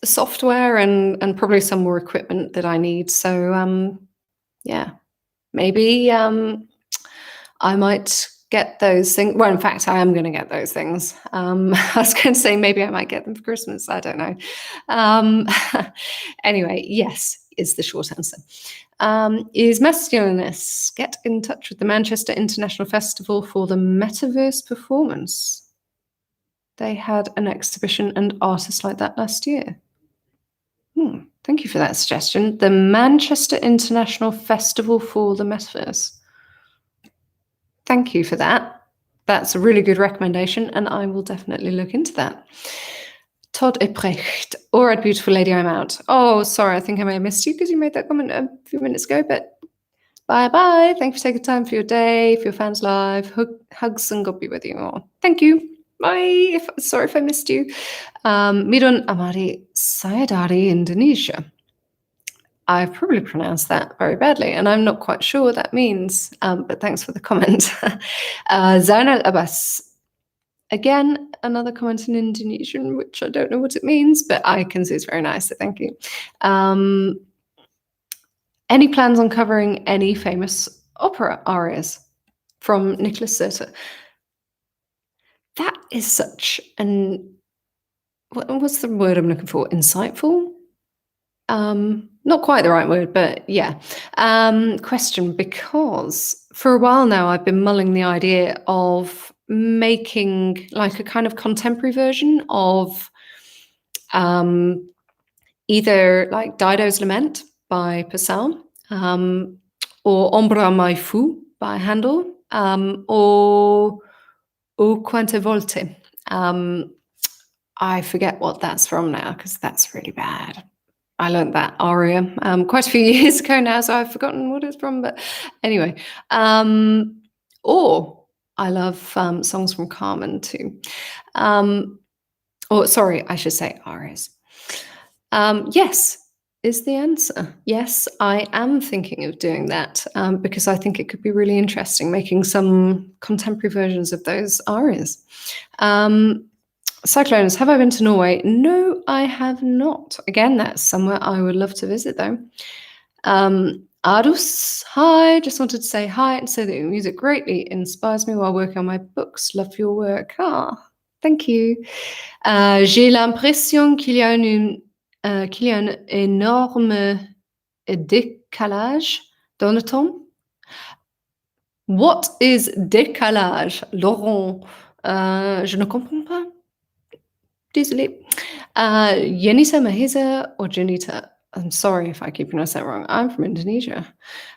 software and probably some more equipment that I need. So, yeah, maybe I might get those things. Well, in fact, I am going to get those things. I was going to say maybe I might get them for Christmas. I don't know. Anyway, yes is the short answer. Is Masculinus get in touch with the Manchester International Festival for the Metaverse performance? They had an exhibition and artists like that last year. Thank you for that suggestion. The Manchester International Festival for the Metaverse. Thank you for that. That's a really good recommendation, and I will definitely look into that. Todd Eprecht. All right, beautiful lady, I'm out. Oh, sorry, I think I may have missed you because you made that comment a few minutes ago, but bye-bye. Thank you for taking time for your day, for your fans live. Hugs and God be with you all. Thank you. Bye. Sorry if I missed you. Midun Amari Sayadari, Indonesia. I've probably pronounced that very badly, and I'm not quite sure what that means, but thanks for the comment. Zainal Abbas. Again, another comment in Indonesian, which I don't know what it means, but I can see it's very nice, so thank you. Any plans on covering any famous opera arias? From Nicholas Serta. That is such an, what's the word I'm looking for? Insightful? Not quite the right word, but yeah. Question, because for a while now I've been mulling the idea of making like a kind of contemporary version of either like Dido's Lament by Purcell, or Ombra Mai Fu by Handel, or O Quante Volte. I forget what that's from now because that's really bad. I learned that aria quite a few years ago now, so I've forgotten what it's from. But anyway, or I love songs from Carmen too. Or sorry, I should say arias. Yes is the answer. Yes, I am thinking of doing that because I think it could be really interesting, making some contemporary versions of those arias. Cyclones, have I been to Norway? No, I have not. Again, that's somewhere I would love to visit, though. Adus, hi. Just wanted to say hi and say that your music greatly inspires me while working on my books. Love your work. Thank you. J'ai l'impression qu'il y a un énorme décalage dans le temps. What is décalage, Laurent? Je ne comprends pas. Désolé. Yenisa Mahisa or Janita. I'm sorry if I keep pronouncing that wrong. I'm from Indonesia.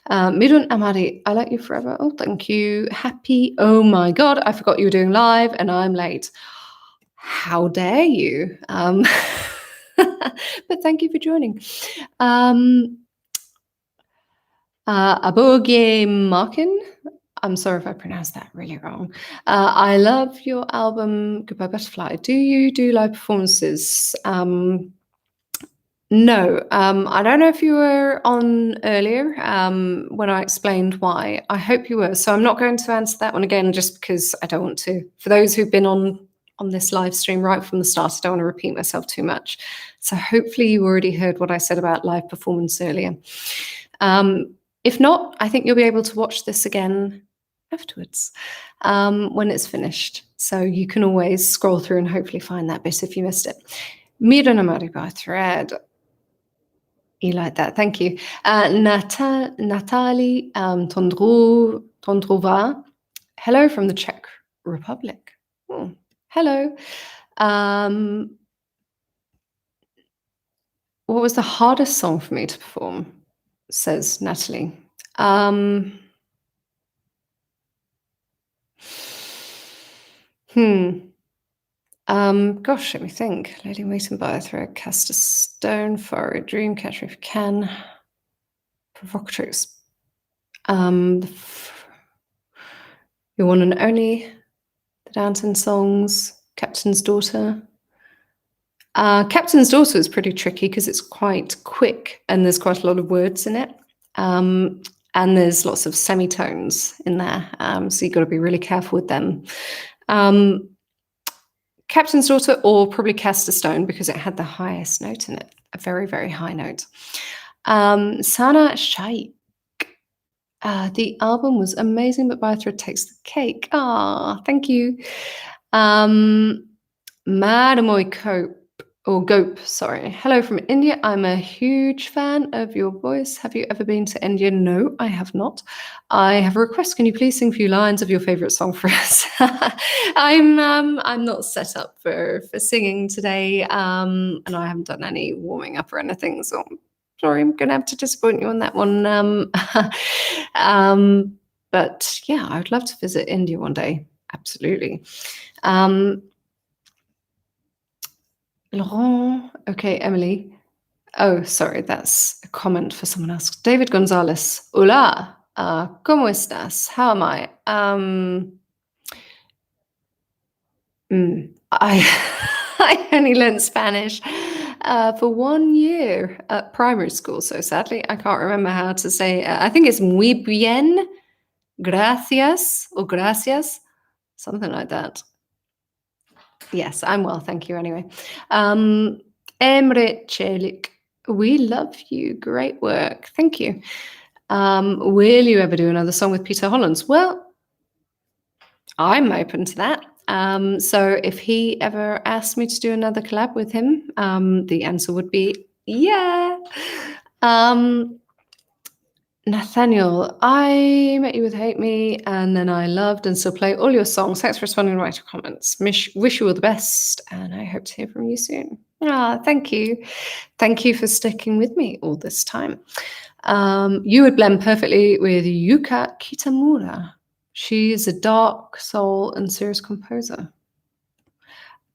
Midun Amadi, I like you forever. Oh, thank you. Happy. Oh my God, I forgot you were doing live and I'm late. How dare you? But thank you for joining. Aboge Markin. I'm sorry if I pronounced that really wrong. I love your album, Goodbye Butterfly. Do you do live performances? No, I don't know if you were on earlier when I explained why. I hope you were. So I'm not going to answer that one again just because I don't want to. For those who've been on this live stream right from the start, I don't want to repeat myself too much. So hopefully you already heard what I said about live performance earlier. If not, I think you'll be able to watch this again afterwards when it's finished. So you can always scroll through and hopefully find that bit if you missed it. Miranamari by Thread. You like that? Thank you. Natalie Tondrova. Hello from the Czech Republic. Oh, hello. What was the hardest song for me to perform? Says Natalie. Gosh, let me think. Lady waiting by a thread, cast a stone for a dream catcher if you can. Provocatrix. Your one and only. The Downton songs. Captain's Daughter. Captain's Daughter is pretty tricky because it's quite quick and there's quite a lot of words in it. And there's lots of semitones in there. So you've got to be really careful with them. Captain's Daughter or probably Cast a Stone because it had the highest note in it. A very, very high note. Sana Shaikh. The album was amazing, but By a Thread takes the cake. Thank you. Madamoy Cope. Or Gope, sorry. Hello from India. I'm a huge fan of your voice. Have you ever been to India? No, I have not. I have a request. Can you please sing a few lines of your favorite song for us? I'm not set up for singing today, and I haven't done any warming up or anything. So sorry, I'm going to have to disappoint you on that one. But yeah, I would love to visit India one day. Absolutely. Laurent. Okay, Emily. Oh, sorry, that's a comment for someone else. David Gonzalez. Hola. ¿Cómo estás? How am I? I only learned Spanish for 1 year at primary school. So sadly, I can't remember how to say. I think it's muy bien, gracias, or gracias, something like that. Yes, I'm well, thank you anyway. Emre Çelik, we love you. Great work. Thank you. Will you ever do another song with Peter Hollins? Well, I'm open to that. So if he ever asked me to do another collab with him, the answer would be yeah. Nathaniel, I met you with Hate Me, and then I loved and still play all your songs. Thanks for responding to my comments. Wish you all the best, and I hope to hear from you soon. Thank you. Thank you for sticking with me all this time. You would blend perfectly with Yuka Kitamura. She's a dark soul and serious composer.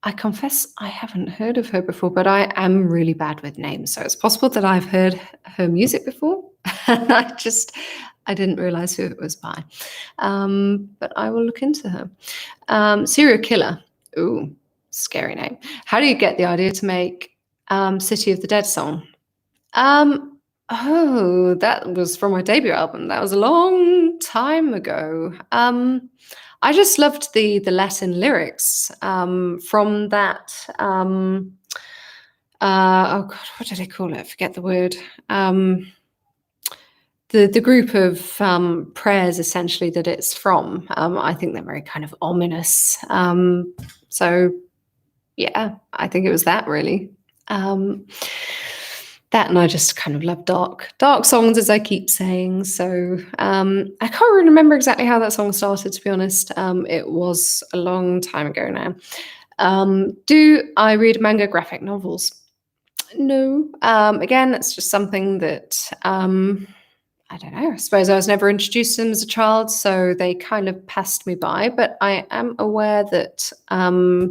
I confess I haven't heard of her before, but I am really bad with names. So it's possible that I've heard her music before. I didn't realize who it was by. But I will look into her. Serial Killer. Ooh, scary name. How do you get the idea to make City of the Dead song? Oh, that was from my debut album. That was a long time ago. I just loved the Latin lyrics from that. Oh God, what did I call it? I forget the word. The group of prayers essentially that it's from. I think they're very kind of ominous. So yeah, I think it was that really. That, and I just kind of love dark songs, as I keep saying. So I can't really remember exactly how that song started, to be honest. It was a long time ago now. Do I read manga graphic novels? No. Again, it's just something that I don't know. I suppose I was never introduced to them as a child, so they kind of passed me by. But I am aware that a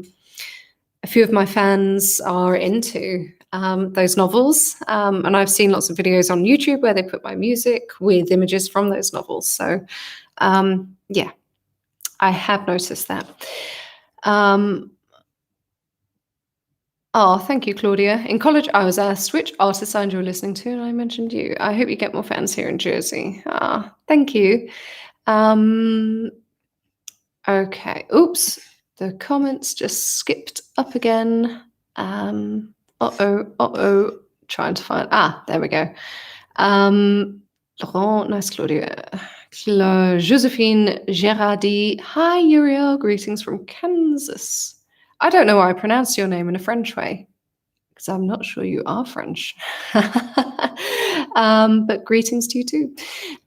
few of my fans are into those novels, and I've seen lots of videos on YouTube where they put my music with images from those novels. So yeah, I have noticed that. Oh, thank you, Claudia. In college, I was asked which artists I enjoy listening to, and I mentioned you. I hope you get more fans here in Jersey. Thank you. Okay. Oops. The comments just skipped up again. Trying to find. There we go. Laurent, nice, Claudia. Josephine Gerardi. Hi, Eurielle. Greetings from Kansas. I don't know why I pronounced your name in a French way. because I'm not sure you are French. But greetings to you too.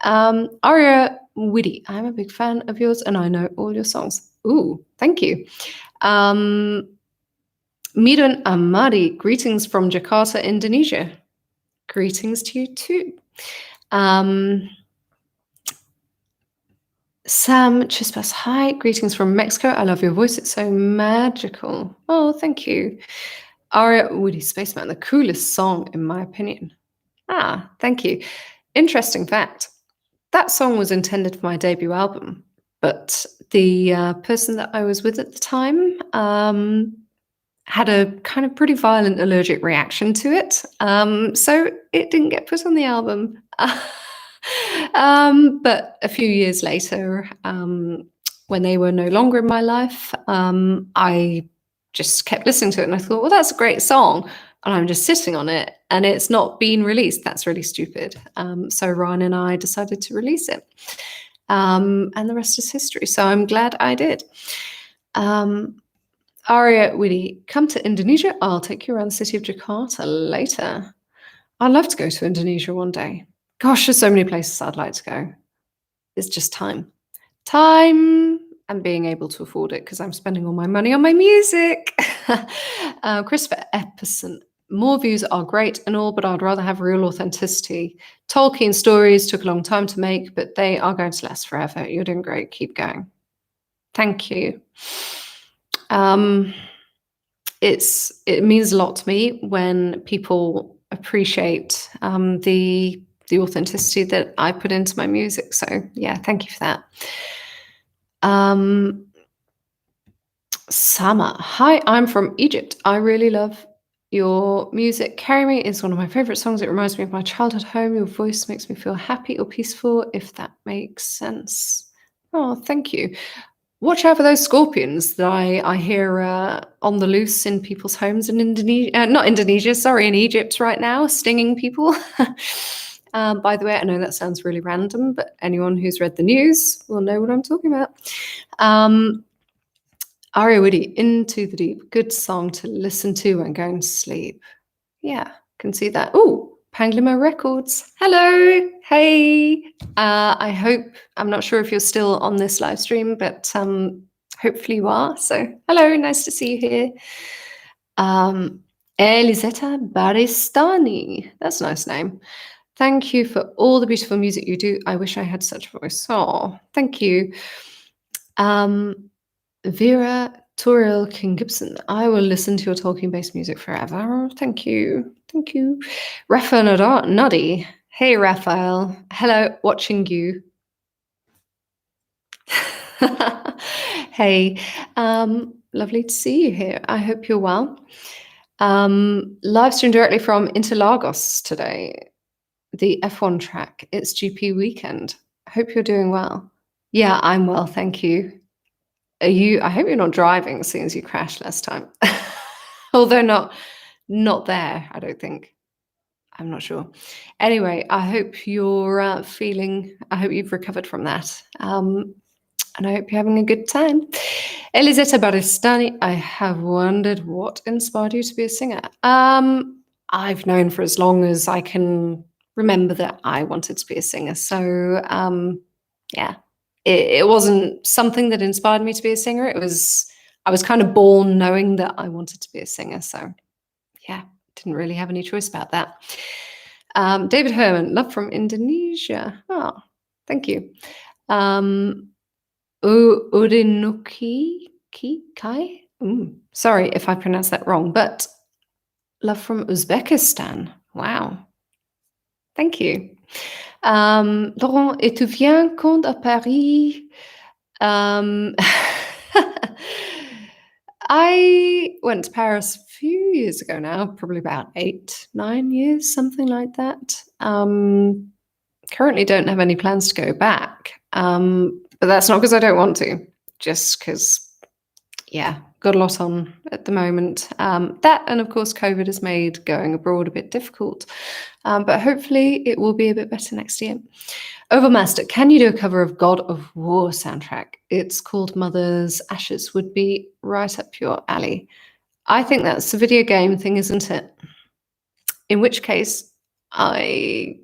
Aria Witty, I'm a big fan of yours and I know all your songs. Ooh, thank you. Miran Amadi, greetings from Jakarta, Indonesia. Greetings to you too. Sam Chispas, hi, greetings from Mexico. I love your voice, it's so magical. Oh, thank you. Aria Woody Spaceman, the coolest song in my opinion. Ah, thank you. Interesting fact. That song was intended for my debut album, but the person that I was with at the time had a kind of pretty violent allergic reaction to it. So it didn't get put on the album. But a few years later, when they were no longer in my life, I just kept listening to it and I thought, well, that's a great song. And I'm just sitting on it and it's not been released. That's really stupid. So Ryan and I decided to release it. And the rest is history. So I'm glad I did. Aria Witty, come to Indonesia. I'll take you around the city of Jakarta later. I'd love to go to Indonesia one day. Gosh, there's so many places I'd like to go. It's just time. Time and being able to afford it because I'm spending all my money on my music. Christopher Epperson, more views are great and all, but I'd rather have real authenticity. Tolkien stories took a long time to make, but they are going to last forever. You're doing great. Keep going. Thank you. It means a lot to me when people appreciate the authenticity that I put into my music. So yeah, thank you for that. Sama, hi, I'm from Egypt. I really love your music. Carry Me is one of my favorite songs. It reminds me of my childhood home. Your voice makes me feel happy or peaceful, if that makes sense. Oh, thank you. Watch out for those scorpions that I hear on the loose in people's homes in Indonesia, not Indonesia, sorry, in Egypt right now, stinging people. By the way, I know that sounds really random, but anyone who's read the news will know what I'm talking about. Aria Witty, Into the Deep, good song to listen to when going to sleep. Yeah, can see that. Oh, Panglima Records. Hello. Hey. I hope, I'm not sure if you're still on this live stream, but hopefully you are. So hello, nice to see you here. Elisetta Baristani. That's a nice name. Thank you for all the beautiful music you do. I wish I had such a voice. Oh, thank you. Vera Toriel King Gibson. I will listen to your Tolkien-based music forever. Thank you. Thank you. Raphael Noddy. Hey, Raphael. Hello, watching you. Hey, lovely to see you here. I hope you're well. Live stream directly from Interlagos today. The F1 track. It's GP weekend. Hope you're doing well. Yeah, I'm well, thank you. I hope you're not driving seeing as you crashed last time. Although not there, I don't think. I'm not sure. Anyway, I hope you're I hope you've recovered from that. And I hope you're having a good time. Elisetta Baristani, I have wondered what inspired you to be a singer. I've known for as long as I can remember that I wanted to be a singer. So yeah, it wasn't something that inspired me to be a singer. I was kind of born knowing that I wanted to be a singer. So yeah, didn't really have any choice about that. David Herman, love from Indonesia. Oh, thank you. Urinuki Kai. Sorry if I pronounced that wrong, but love from Uzbekistan. Wow. Thank you. Laurent, et tu viens quand à Paris? I went to Paris a few years ago now, probably about 8, 9 years, something like that. Currently don't have any plans to go back. But that's not because I don't want to, just because, yeah, got a lot on at the moment. That and of course COVID has made going abroad a bit difficult, but hopefully it will be a bit better next year. Overmaster, can you do a cover of God of War soundtrack? It's called Mother's Ashes, would be right up your alley. I think that's a video game thing, isn't it? In which case, I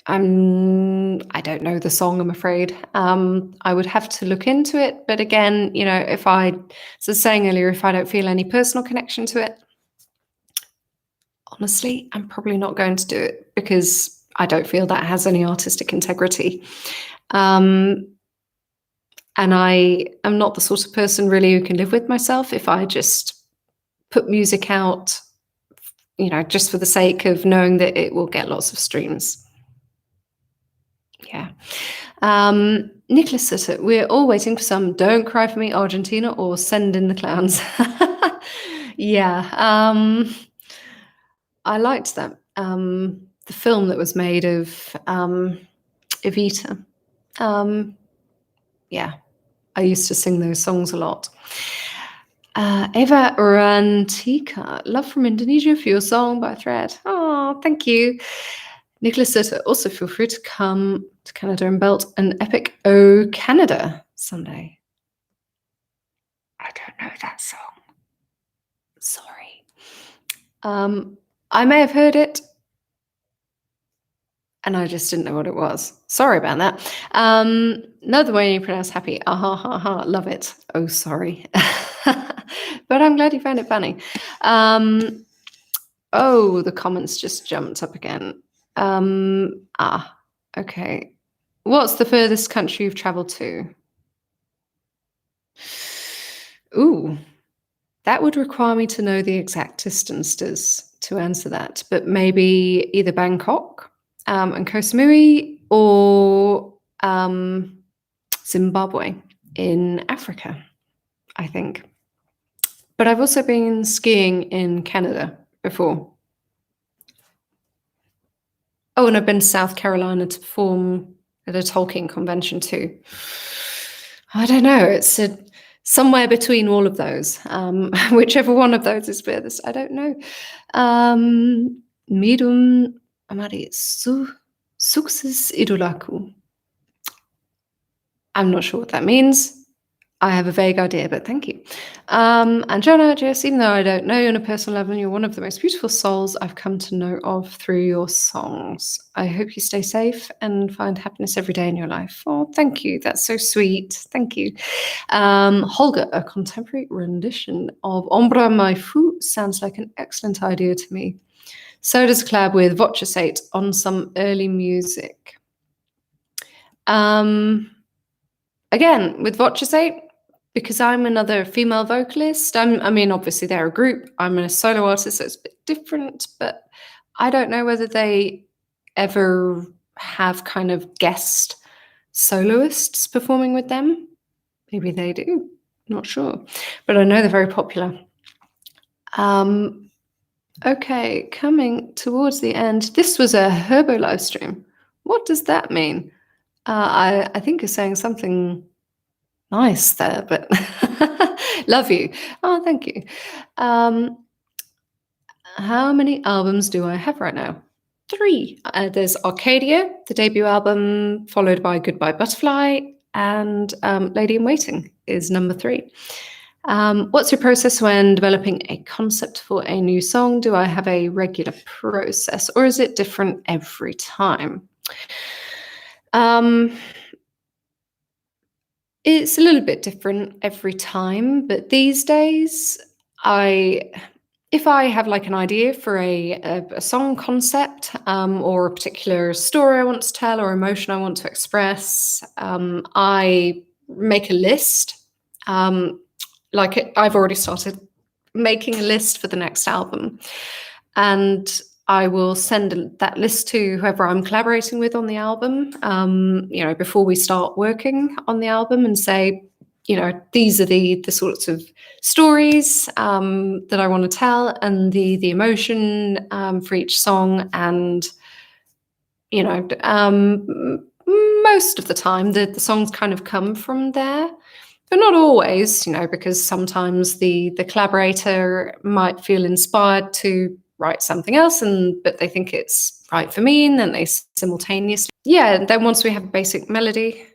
don't know the song, I'm afraid. I would have to look into it, but again, you know, if I, as I was saying earlier, if I don't feel any personal connection to it, honestly, I'm probably not going to do it because I don't feel that has any artistic integrity. And I am not the sort of person really who can live with myself if I just put music out, you know, just for the sake of knowing that it will get lots of streams. Yeah. Nicholas Sutter, we're all waiting for some Don't Cry For Me Argentina or Send in the Clowns. Yeah. I liked that. The film that was made of Evita. Yeah. I used to sing those songs a lot. Eva Rantika, love from Indonesia for your song by Thread. Oh, thank you. Nicholas Sutter, also feel free to come to Canada and belt an epic O Canada someday. I don't know that song. Sorry. I may have heard it and I just didn't know what it was. Sorry about that. Another way you pronounce happy. Ha ha ha. Love it. Oh, sorry. But I'm glad you found it funny. Oh, the comments just jumped up again. Okay. What's the furthest country you've traveled to? Ooh, that would require me to know the exact distances to answer that, but maybe either Bangkok and Koh Samui or Zimbabwe in Africa, I think. But I've also been skiing in Canada before. Oh, and I've been to South Carolina to perform at a Tolkien convention too. I don't know. It's somewhere between all of those. Whichever one of those is furthest, I don't know. Midum amari success idolaku. I'm not sure what that means. I have a vague idea, but thank you. And Jonah, Jess, even though I don't know you on a personal level, you're one of the most beautiful souls I've come to know of through your songs. I hope you stay safe and find happiness every day in your life. Oh, thank you. That's so sweet. Thank you. Holger, a contemporary rendition of Ombra Mai Fu sounds like an excellent idea to me. So does a collab with Vochisate on some early music. Again, with Vochisate, because I'm another female vocalist, I mean, obviously they're a group. I'm a solo artist, so it's a bit different, but I don't know whether they ever have kind of guest soloists performing with them. Maybe they do, not sure. But I know they're very popular. Okay, coming towards the end. This was a Herbo live stream. What does that mean? I think you're saying something nice there, but love you. Oh, thank you. How many albums do I have right now? 3. There's Arcadia, the debut album, followed by Goodbye Butterfly, and Lady in Waiting is number 3. What's your process when developing a concept for a new song? Do I have a regular process, or is it different every time? It's a little bit different every time, but these days, if I have like an idea for a song concept or a particular story I want to tell or emotion I want to express, I make a list. I've already started making a list for the next album, and I will send that list to whoever I'm collaborating with on the album, before we start working on the album, and say, these are the sorts of stories that I want to tell, and the emotion for each song. And, most of the time the songs kind of come from there, but not always, because sometimes the collaborator might feel inspired to write something else, but they think it's right for me, and then they simultaneously. Yeah, and then once we have a basic melody.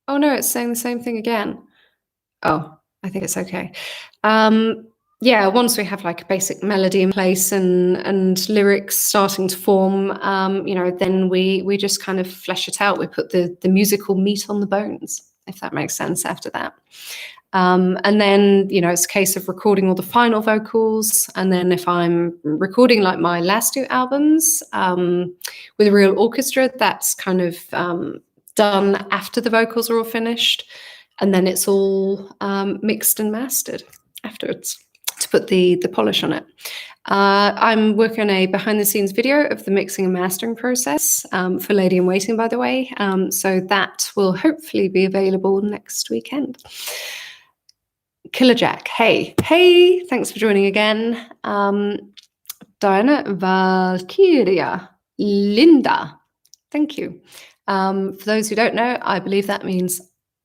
Oh no, it's saying the same thing again. Oh, I think it's okay. yeah, once we have like a basic melody in place and lyrics starting to form, then we just kind of flesh it out. We put the musical meat on the bones, if that makes sense. After that, and then it's a case of recording all the final vocals. And then if I'm recording like my last two albums with a real orchestra, that's kind of done after the vocals are all finished, and then it's all mixed and mastered afterwards to put the polish on it. I'm working on a behind-the-scenes video of the mixing and mastering process for Lady in Waiting, by the way. So that will hopefully be available next weekend. Killer Jack, hey, thanks for joining again. Diana, Valkyria, Linda, thank you. For those who don't know, I believe that means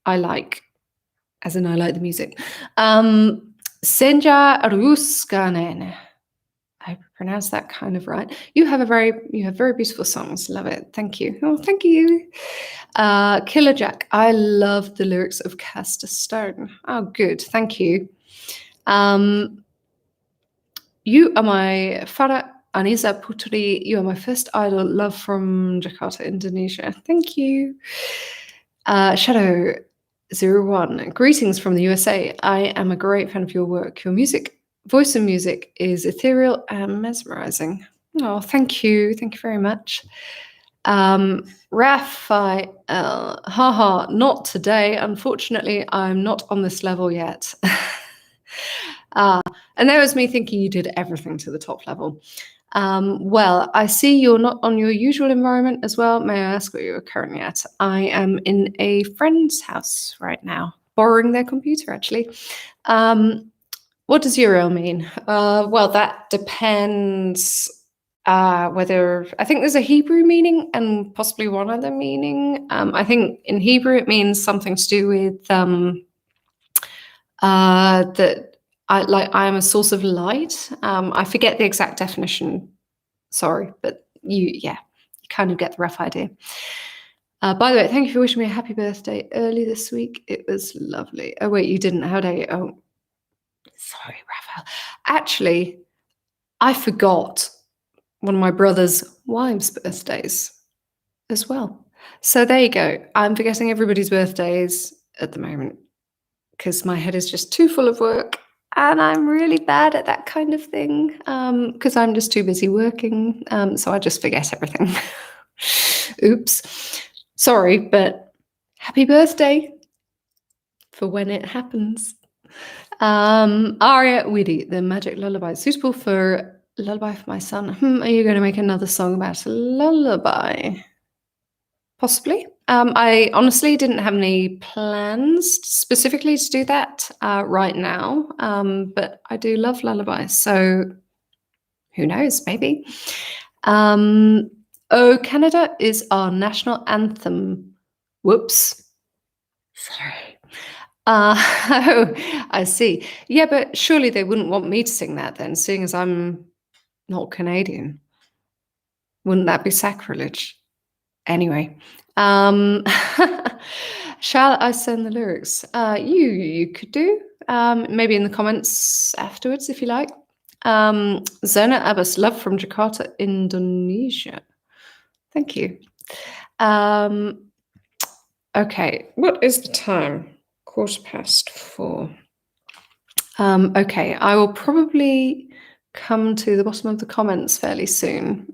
I like, as in I like the music. Senja Ruskanen. I pronounced that kind of right. You have very beautiful songs. Love it. Thank you. Oh, thank you. Killer Jack. I love the lyrics of Cast a Stone. Oh, good. Thank you. You are my Farah Anisa Putri. You are my first idol. Love from Jakarta, Indonesia. Thank you. Shadow 01. Greetings from the USA. I am a great fan of your work. Your music, voice and music is ethereal and mesmerizing. Oh, thank you. Thank you very much. Raphael, haha, not today. Unfortunately, I'm not on this level yet. And there was me thinking you did everything to the top level. Well, I see you're not on your usual environment as well. May I ask where you're currently at? I am in a friend's house right now, borrowing their computer, actually. What does Eurielle mean? Well, that depends whether... I think there's a Hebrew meaning and possibly one other meaning. I think in Hebrew it means something to do with that I am a source of light. I forget the exact definition. Sorry, but you kind of get the rough idea. By the way, thank you for wishing me a happy birthday early this week. It was lovely. Oh wait, you didn't. How dare you? Oh, sorry, Raphael. Actually, I forgot one of my brother's wives' birthdays as well. So there you go. I'm forgetting everybody's birthdays at the moment because my head is just too full of work. And I'm really bad at that kind of thing because I'm just too busy working. So I just forget everything. Oops. Sorry, but happy birthday for when it happens. Aria Witty, the magic lullaby. Suitable for lullaby for my son. Are you going to make another song about a lullaby? Possibly. I honestly didn't have any plans specifically to do that right now, but I do love lullabies, so who knows, maybe. Oh, Canada is our national anthem. Whoops. Sorry. Oh, I see. Yeah, but surely they wouldn't want me to sing that then, seeing as I'm not Canadian. Wouldn't that be sacrilege? Anyway, shall I send the lyrics? You could do, maybe in the comments afterwards if you like. Zona Abbas, love from Jakarta, Indonesia. Thank you. Okay, what is the time? 4:15. Okay, I will probably come to the bottom of the comments fairly soon.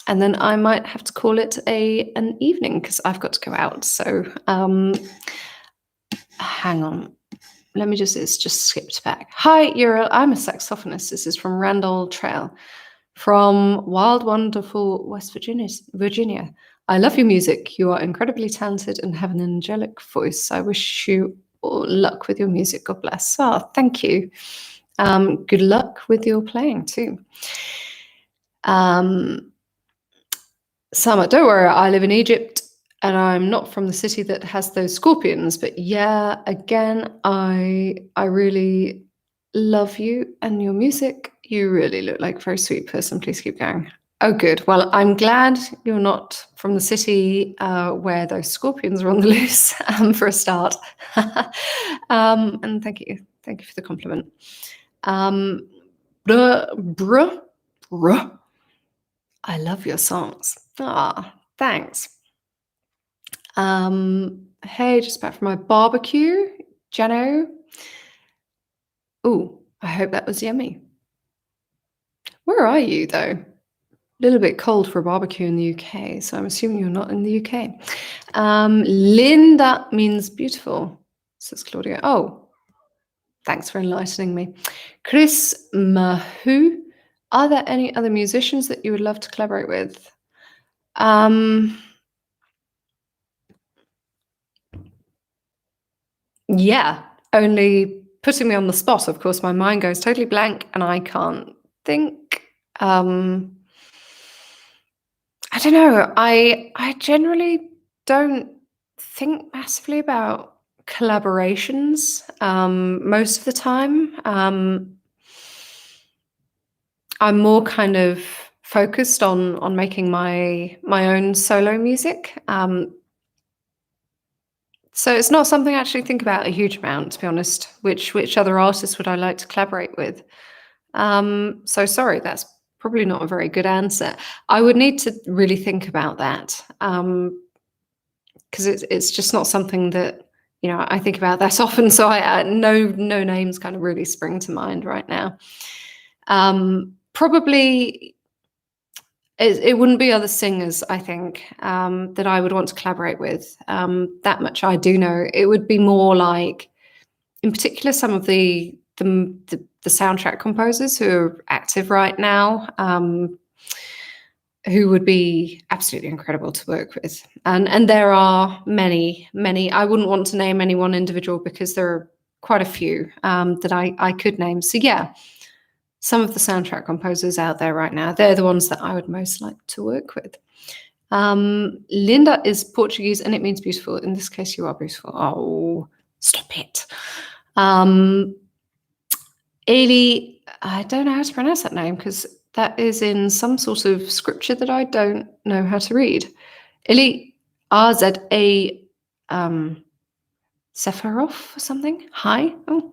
And then I might have to call it an evening because I've got to go out. So hang on. Let me it's just skipped back. Hi, Eurielle. I'm a saxophonist. This is from Randall Trail from wild, wonderful West Virginia. I love your music. You are incredibly talented and have an angelic voice. I wish you all luck with your music. God bless. Oh, thank you. Good luck with your playing too. Sama, don't worry, I live in Egypt and I'm not from the city that has those scorpions, but yeah, again, I really love you and your music. You really look like a very sweet person. Please keep going. Oh, good. Well, I'm glad you're not from the city where those scorpions are on the loose for a start. And thank you. Thank you for the compliment. Bruh, bruh, bruh. I love your songs. Ah, thanks. Hey, just back from my barbecue, Jano. Ooh, I hope that was yummy. Where are you, though? A little bit cold for a barbecue in the UK, so I'm assuming you're not in the UK. Linda means beautiful, says Claudia. Oh, thanks for enlightening me. Chris Mahu, are there any other musicians that you would love to collaborate with? Yeah, only putting me on the spot, of course, my mind goes totally blank and I can't think. I don't know. I generally don't think massively about collaborations most of the time. I'm more kind of focused on making my own solo music. So it's not something I actually think about a huge amount, to be honest. Which other artists would I like to collaborate with? So sorry, that's probably not a very good answer. I would need to really think about that because it's just not something that I think about that often. So no names kind of really spring to mind right now. Probably it wouldn't be other singers, I think, that I would want to collaborate with. That much I do know. It would be more like, in particular, some of the soundtrack composers who are active right now, who would be absolutely incredible to work with. And there are many. I wouldn't want to name any one individual because there are quite a few that I could name. So yeah, some of the soundtrack composers out there right now, they're the ones that I would most like to work with. Linda is Portuguese and it means beautiful. In this case, you are beautiful. Oh, stop it. Eli, I don't know how to pronounce that name because that is in some sort of scripture that I don't know how to read. Eli, R-Z-A, Sephiroth or something. Hi. Oh,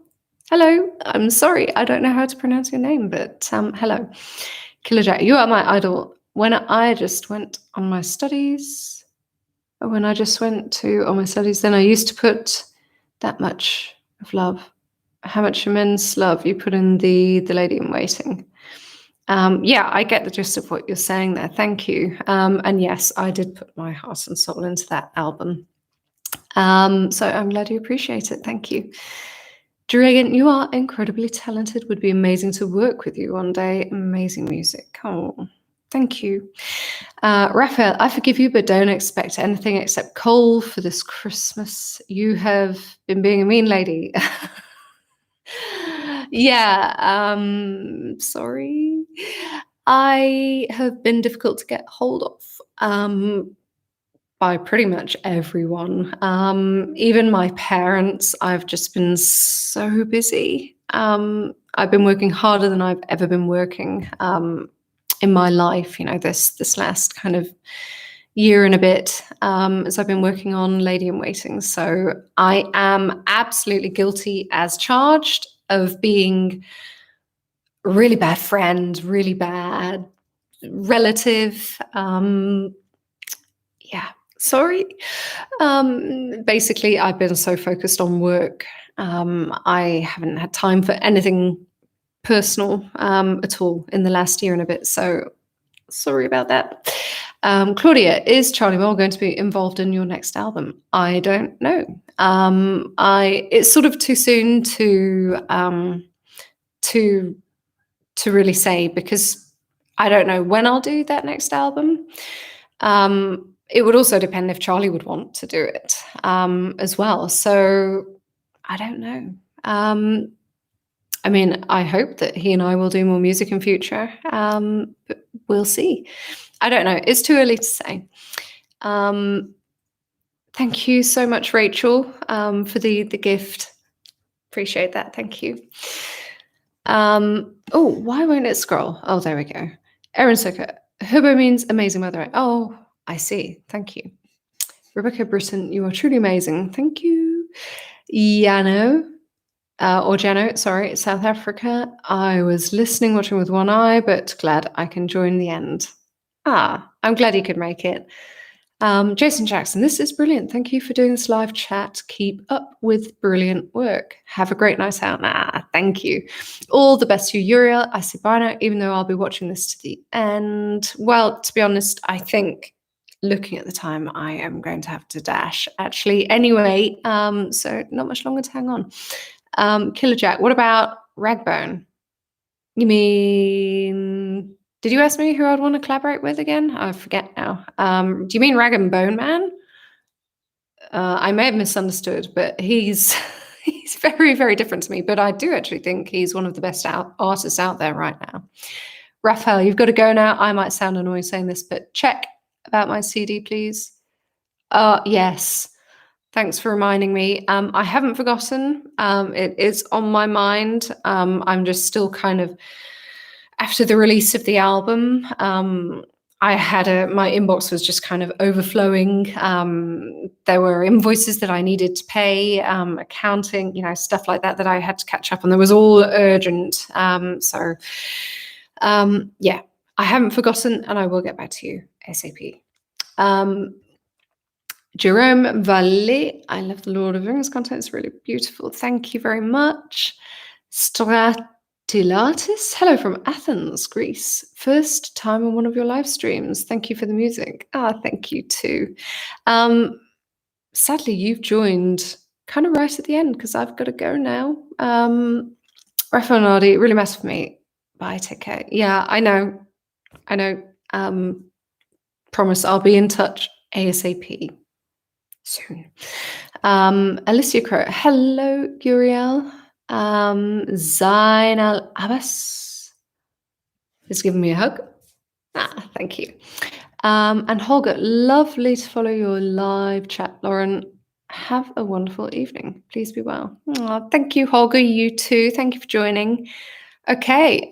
hello. I'm sorry. I don't know how to pronounce your name, but hello. Killer Jack, you are my idol. When I just went on my studies, then I used to put that much of love. How much immense love you put in the lady in waiting. Yeah, I get the gist of what you're saying there. Thank you. And yes, I did put my heart and soul into that album. So I'm glad you appreciate it. Thank you. Dragon, you are incredibly talented. Would be amazing to work with you one day. Amazing music. Oh, thank you. Raphael, I forgive you, but don't expect anything except coal for this Christmas. You have been being a mean lady. Yeah, sorry. I have been difficult to get hold of by pretty much everyone. Even my parents, I've just been so busy. I've been working harder than I've ever been working in my life, this last kind of year and a bit, as I've been working on Lady in Waiting. So I am absolutely guilty as charged of being a really bad friend, really bad relative. Yeah, sorry. Basically, I've been so focused on work. I haven't had time for anything personal at all in the last year and a bit. So sorry about that. Claudia, is Charlie Moore going to be involved in your next album? I don't know. It's sort of too soon to really say because I don't know when I'll do that next album. It would also depend if Charlie would want to do it as well. So I don't know. I mean, I hope that he and I will do more music in future, but we'll see. I don't know. It's too early to say. Thank you so much, Rachel, for the gift. Appreciate that. Thank you. Oh, why won't it scroll? Oh, there we go. Erin Sucker. Hubo means amazing mother. Oh, I see. Thank you. Rebecca Britton, you are truly amazing. Thank you. Yano. or Jano, sorry, South Africa. I was listening, watching with one eye, but glad I can join the end. I'm glad you could make it. Jason Jackson, this is brilliant. Thank you for doing this live chat. Keep up with brilliant work. Have a great night out. Thank you. All the best to you, Uriel. I say bye now, even though I'll be watching this to the end. Well, to be honest, I think looking at the time, I am going to have to dash actually anyway. So not much longer to hang on. Killer Jack, what about Ragbone? You mean, did you ask me who I'd want to collaborate with again? I forget now. Do you mean Rag and Bone Man? I may have misunderstood, but he's he's very, very different to me. But I do actually think he's one of the best artists out there right now. Raphael, you've got to go now. I might sound annoying saying this, but check about my CD, please. Yes. Thanks for reminding me. I haven't forgotten. It is on my mind. I'm just still kind of, after the release of the album, I had my inbox was just kind of overflowing. There were invoices that I needed to pay, accounting, stuff like that I had to catch up on. There was all urgent. Yeah, I haven't forgotten, and I will get back to you ASAP. Jerome Valle, I love the Lord of the Rings content. It's really beautiful. Thank you very much. Stratilatis, hello from Athens, Greece. First time on one of your live streams. Thank you for the music. Thank you too. Sadly, you've joined kind of right at the end because I've got to go now. Rafa Nardi, it really messed with me. Bye, take care. Yeah, I know. Promise I'll be in touch ASAP. Soon. Alicia Crow, hello, Eurielle. Zainal Abbas is giving me a hug. Thank you. And Holger, lovely to follow your live chat, Lauren. Have a wonderful evening. Please be well. Thank you, Holger. You too. Thank you for joining. Okay.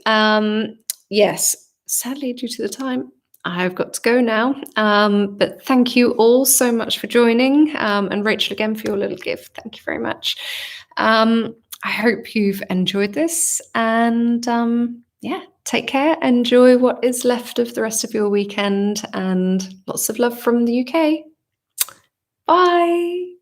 Yes, sadly, due to the time, I've got to go now, but thank you all so much for joining, and Rachel again for your little gift. Thank you very much. I hope you've enjoyed this, and yeah, take care. Enjoy what is left of the rest of your weekend, and lots of love from the UK. Bye.